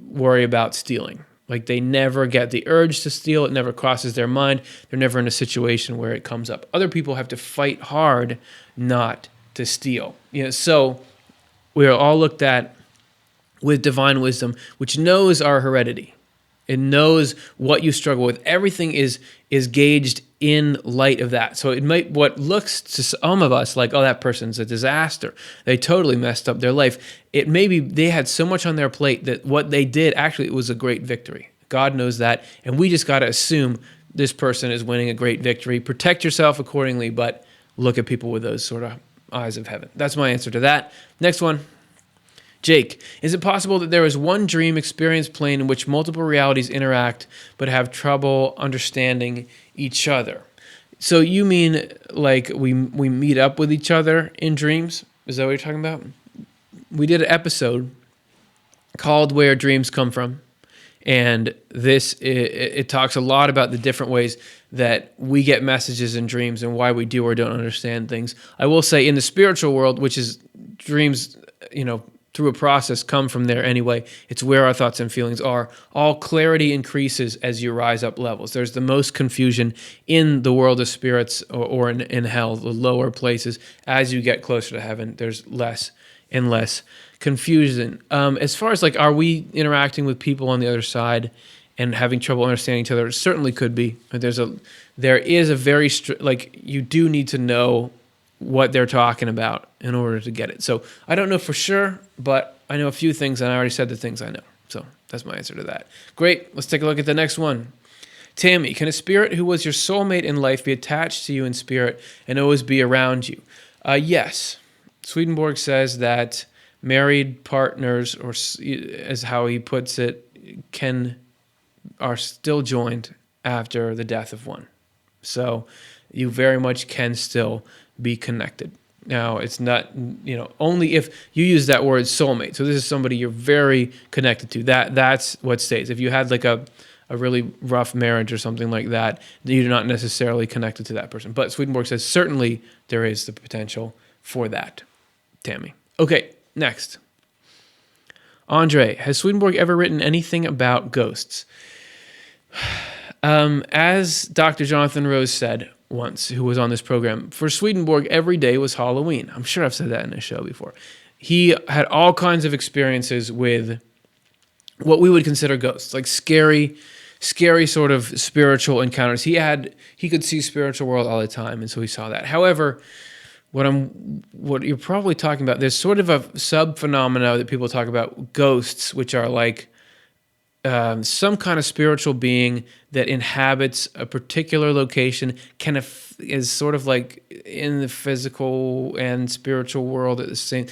worry about stealing. Like they never get the urge to steal. It never crosses their mind. They're never in a situation where it comes up. Other people have to fight hard not to steal. So we are all looked at with divine wisdom, which knows our heredity. It knows what you struggle with. Everything is gauged in light of that. So it might, what looks to some of us like, oh, that person's a disaster. They totally messed up their life. It may be they had so much on their plate that what they did, actually, it was a great victory. God knows that. And we just got to assume this person is winning a great victory. Protect yourself accordingly, but look at people with those sort of eyes of heaven. That's my answer to that. Next one. Jake, is it possible that there is one dream experience plane in which multiple realities interact but have trouble understanding each other? So you mean like we meet up with each other in dreams? Is that what you're talking about? We did an episode called Where Dreams Come From. And it talks a lot about the different ways that we get messages in dreams and why we do or don't understand things. I will say in the spiritual world, which is dreams, through a process come from there anyway. It's where our thoughts and feelings are. All clarity increases as you rise up levels. There's the most confusion in the world of spirits or in hell, the lower places. As you get closer to heaven, there's less and less confusion. As far as are we interacting with people on the other side and having trouble understanding each other? It certainly could be. There is a very you do need to know what they're talking about in order to get it. So I don't know for sure, but I know a few things, and I already said the things I know. So that's my answer to that. Great. Let's take a look at the next one. Tammy, can a spirit who was your soulmate in life be attached to you in spirit and always be around you? Yes. Swedenborg says that married partners, or as how he puts it, are still joined after the death of one. So you very much can still be connected. Now, it's not, only if you use that word soulmate. So this is somebody you're very connected to. That's what stays. If you had a really rough marriage or something like that, you're not necessarily connected to that person. But Swedenborg says certainly there is the potential for that. Tammy. Okay, next. Andre, has Swedenborg ever written anything about ghosts? As Dr. Jonathan Rose said once, who was on this program, for Swedenborg, every day was Halloween. I'm sure I've said that in a show before. He had all kinds of experiences with what we would consider ghosts, like scary sort of spiritual encounters. He could see spiritual world all the time, and so he saw that. However, what you're probably talking about, there's sort of a sub-phenomena that people talk about, ghosts, which are like some kind of spiritual being that inhabits a particular location, is sort of like in the physical and spiritual world at the same.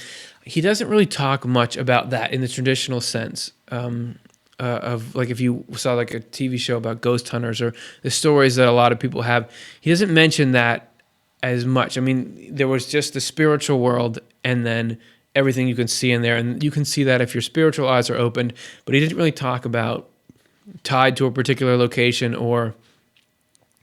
He doesn't really talk much about that in the traditional sense of if you saw a TV show about ghost hunters or the stories that a lot of people have. He doesn't mention that as much. I mean, there was just the spiritual world and then everything you can see in there. And you can see that if your spiritual eyes are opened, but he didn't really talk about tied to a particular location or,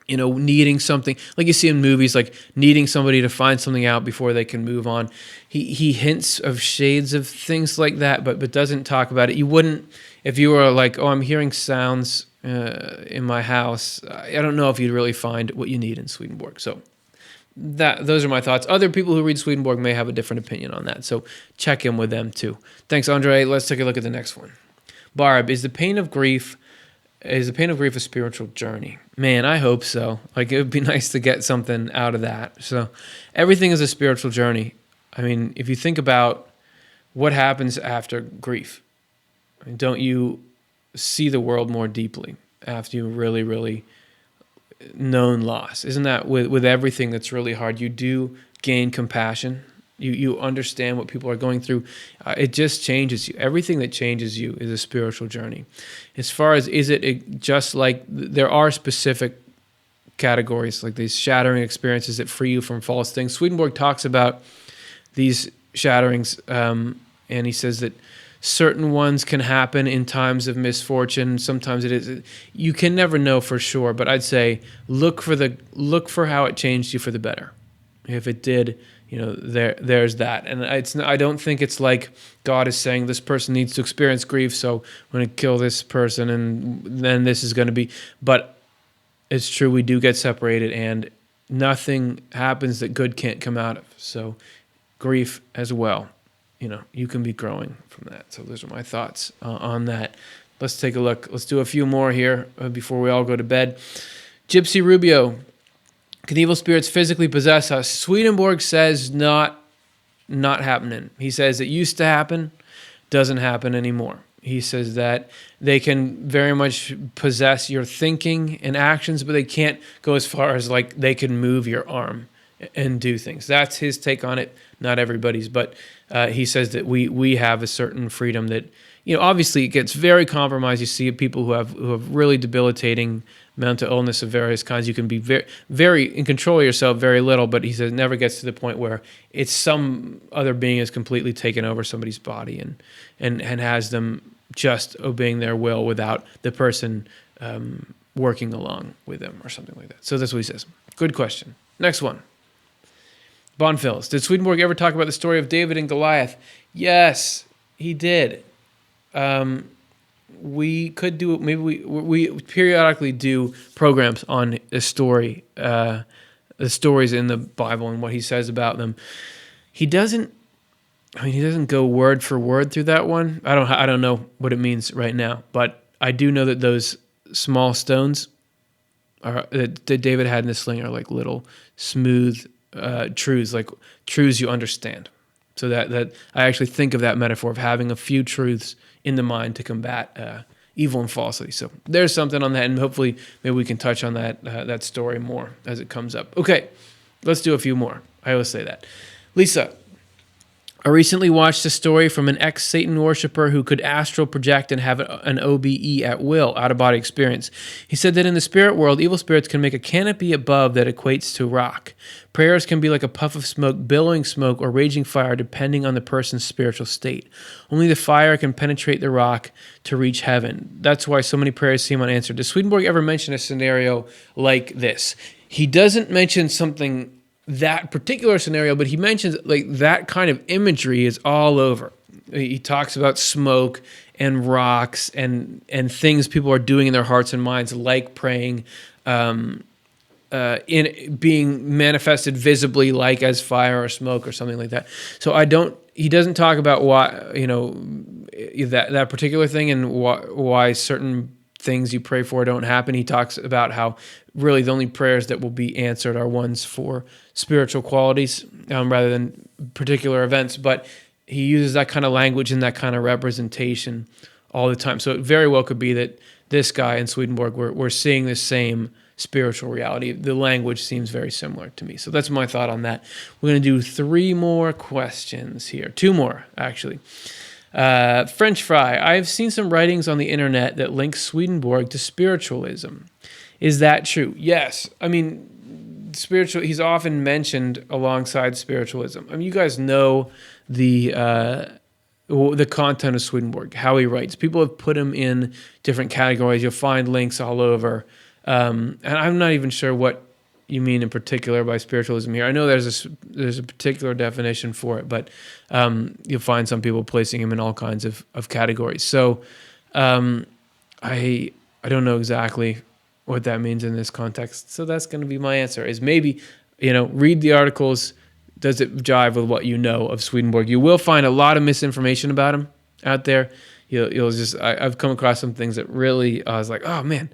needing something like you see in movies, like needing somebody to find something out before they can move on. He hints of shades of things like that, but doesn't talk about it. You wouldn't, if you were like, oh, I'm hearing sounds in my house, I don't know if you'd really find what you need in Swedenborg. So those are my thoughts. Other people who read Swedenborg may have a different opinion on that, so check in with them too. Thanks, Andre. Let's take a look at the next one. Barb, is the pain of grief a spiritual journey? Man, I hope so. It would be nice to get something out of that. So everything is a spiritual journey. I mean, if you think about what happens after grief, don't you see the world more deeply after you really, really known loss? Isn't that with everything that's really hard, you do gain compassion. You understand what people are going through. It just changes you. Everything that changes you is a spiritual journey. As far as is it just like there are specific categories like these shattering experiences that free you from false things. Swedenborg talks about these shatterings, and he says that certain ones can happen in times of misfortune. Sometimes it is. You can never know for sure, but I'd say look for how it changed you for the better. If it did, there's that. And I don't think it's like God is saying this person needs to experience grief, so I'm going to kill this person, and then this is going to be. But it's true, we do get separated, and nothing happens that good can't come out of. So grief as well. You can be growing from that. So those are my thoughts on that. Let's take a look. Let's do a few more here before we all go to bed. Gypsy Rubio, can evil spirits physically possess us? Swedenborg says not happening. He says it used to happen, doesn't happen anymore. He says that they can very much possess your thinking and actions, but they can't go as far as like they can move your arm and do things. That's his take on it, not everybody's, but he says that we have a certain freedom that, obviously it gets very compromised. You see people who have really debilitating mental illness of various kinds. You can be very, very in control of yourself, very little, but he says it never gets to the point where it's some other being has completely taken over somebody's body and has them just obeying their will without the person working along with them or something like that. So that's what he says. Good question. Next one. Bonfils, did Swedenborg ever talk about the story of David and Goliath? Yes, he did. We could do, maybe we periodically do programs on a story, the stories in the Bible and what he says about them. He doesn't go word for word through that one. I don't know what it means right now, but I do know that those small stones that David had in the sling are like little smooth truths, like truths you understand. So that I actually think of that metaphor of having a few truths in the mind to combat evil and falsity. So there's something on that, and hopefully maybe we can touch on that story more as it comes up. Okay, let's do a few more. I always say that. Lisa, I recently watched a story from an ex-Satan worshiper who could astral project and have an OBE at will, out-of-body experience. He said that in the spirit world, evil spirits can make a canopy above that equates to rock. Prayers can be like a puff of smoke, billowing smoke, or raging fire, depending on the person's spiritual state. Only the fire can penetrate the rock to reach heaven. That's why so many prayers seem unanswered. Does Swedenborg ever mention a scenario like this? He doesn't mention something that particular scenario, but he mentions like that kind of imagery is all over. He talks about smoke and rocks and things people are doing in their hearts and minds, like praying, in being manifested visibly, like as fire or smoke or something like that. So he doesn't talk about why, that particular thing and why certain things you pray for don't happen. He talks about how really the only prayers that will be answered are ones for spiritual qualities rather than particular events. But he uses that kind of language and that kind of representation all the time. So it very well could be that this guy in Swedenborg, we're seeing the same spiritual reality. The language seems very similar to me. So that's my thought on that. We're going to do 3 more questions here. 2 more, actually. French fry. I've seen some writings on the internet that link Swedenborg to spiritualism. Is that true? Yes. I mean, he's often mentioned alongside spiritualism. I mean, you guys know the content of Swedenborg, how he writes. People have put him in different categories. You'll find links all over. And I'm not even sure what you mean in particular by spiritualism here. I know there's a particular definition for it, but you'll find some people placing him in all kinds of categories. So I don't know exactly what that means in this context. So that's going to be my answer, is maybe, read the articles. Does it jive with what you know of Swedenborg? You will find a lot of misinformation about him out there. I've come across some things that really, I was like, oh man,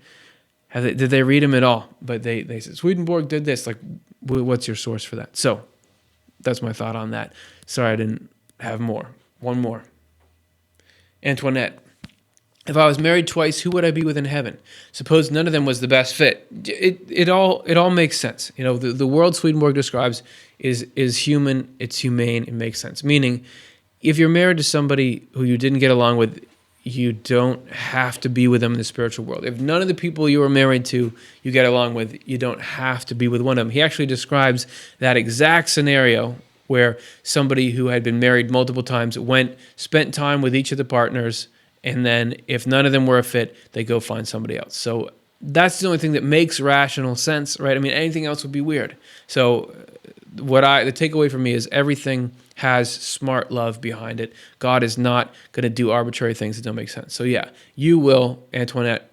did they read him at all? But they said, Swedenborg did this. Like, what's your source for that? So that's my thought on that. Sorry I didn't have more. One more. Antoinette. If I was married twice, who would I be with in heaven? Suppose none of them was the best fit. It all makes sense. The world Swedenborg describes is human, it's humane, it makes sense. Meaning, if you're married to somebody who you didn't get along with, you don't have to be with them in the spiritual world. If none of the people you were married to you get along with, you don't have to be with one of them. He actually describes that exact scenario where somebody who had been married multiple times spent time with each of the partners, and then if none of them were a fit, they go find somebody else. So that's the only thing that makes rational sense, right? I mean, anything else would be weird. So the takeaway for me is everything has smart love behind it. God is not going to do arbitrary things that don't make sense. So yeah, you will, Antoinette,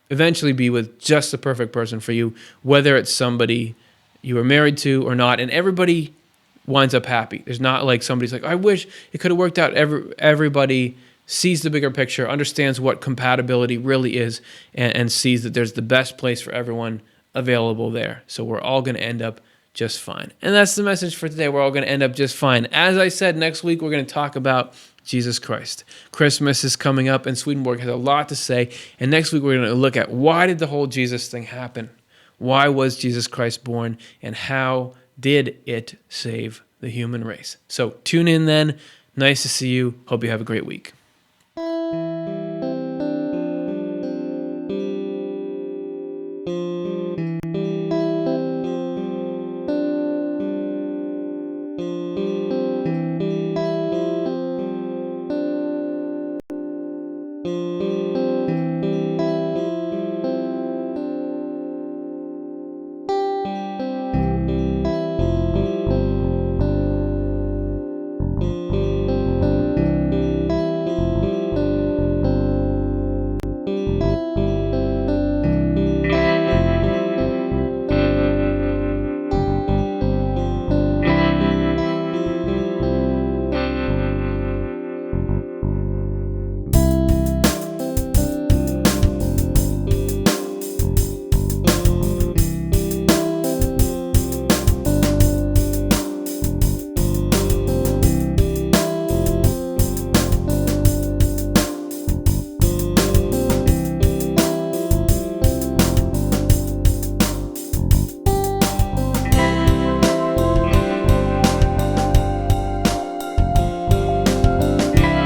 eventually be with just the perfect person for you, whether it's somebody you were married to or not, and everybody winds up happy. There's not like somebody's like, I wish it could have worked out. Everybody sees the bigger picture, understands what compatibility really is, and sees that there's the best place for everyone available there. So we're all going to end up just fine. And that's the message for today. We're all going to end up just fine. As I said, next week we're going to talk about Jesus Christ. Christmas is coming up, and Swedenborg has a lot to say. And next week we're going to look at why did the whole Jesus thing happen? Why was Jesus Christ born? And how did it save the human race? So tune in then. Nice to see you. Hope you have a great week.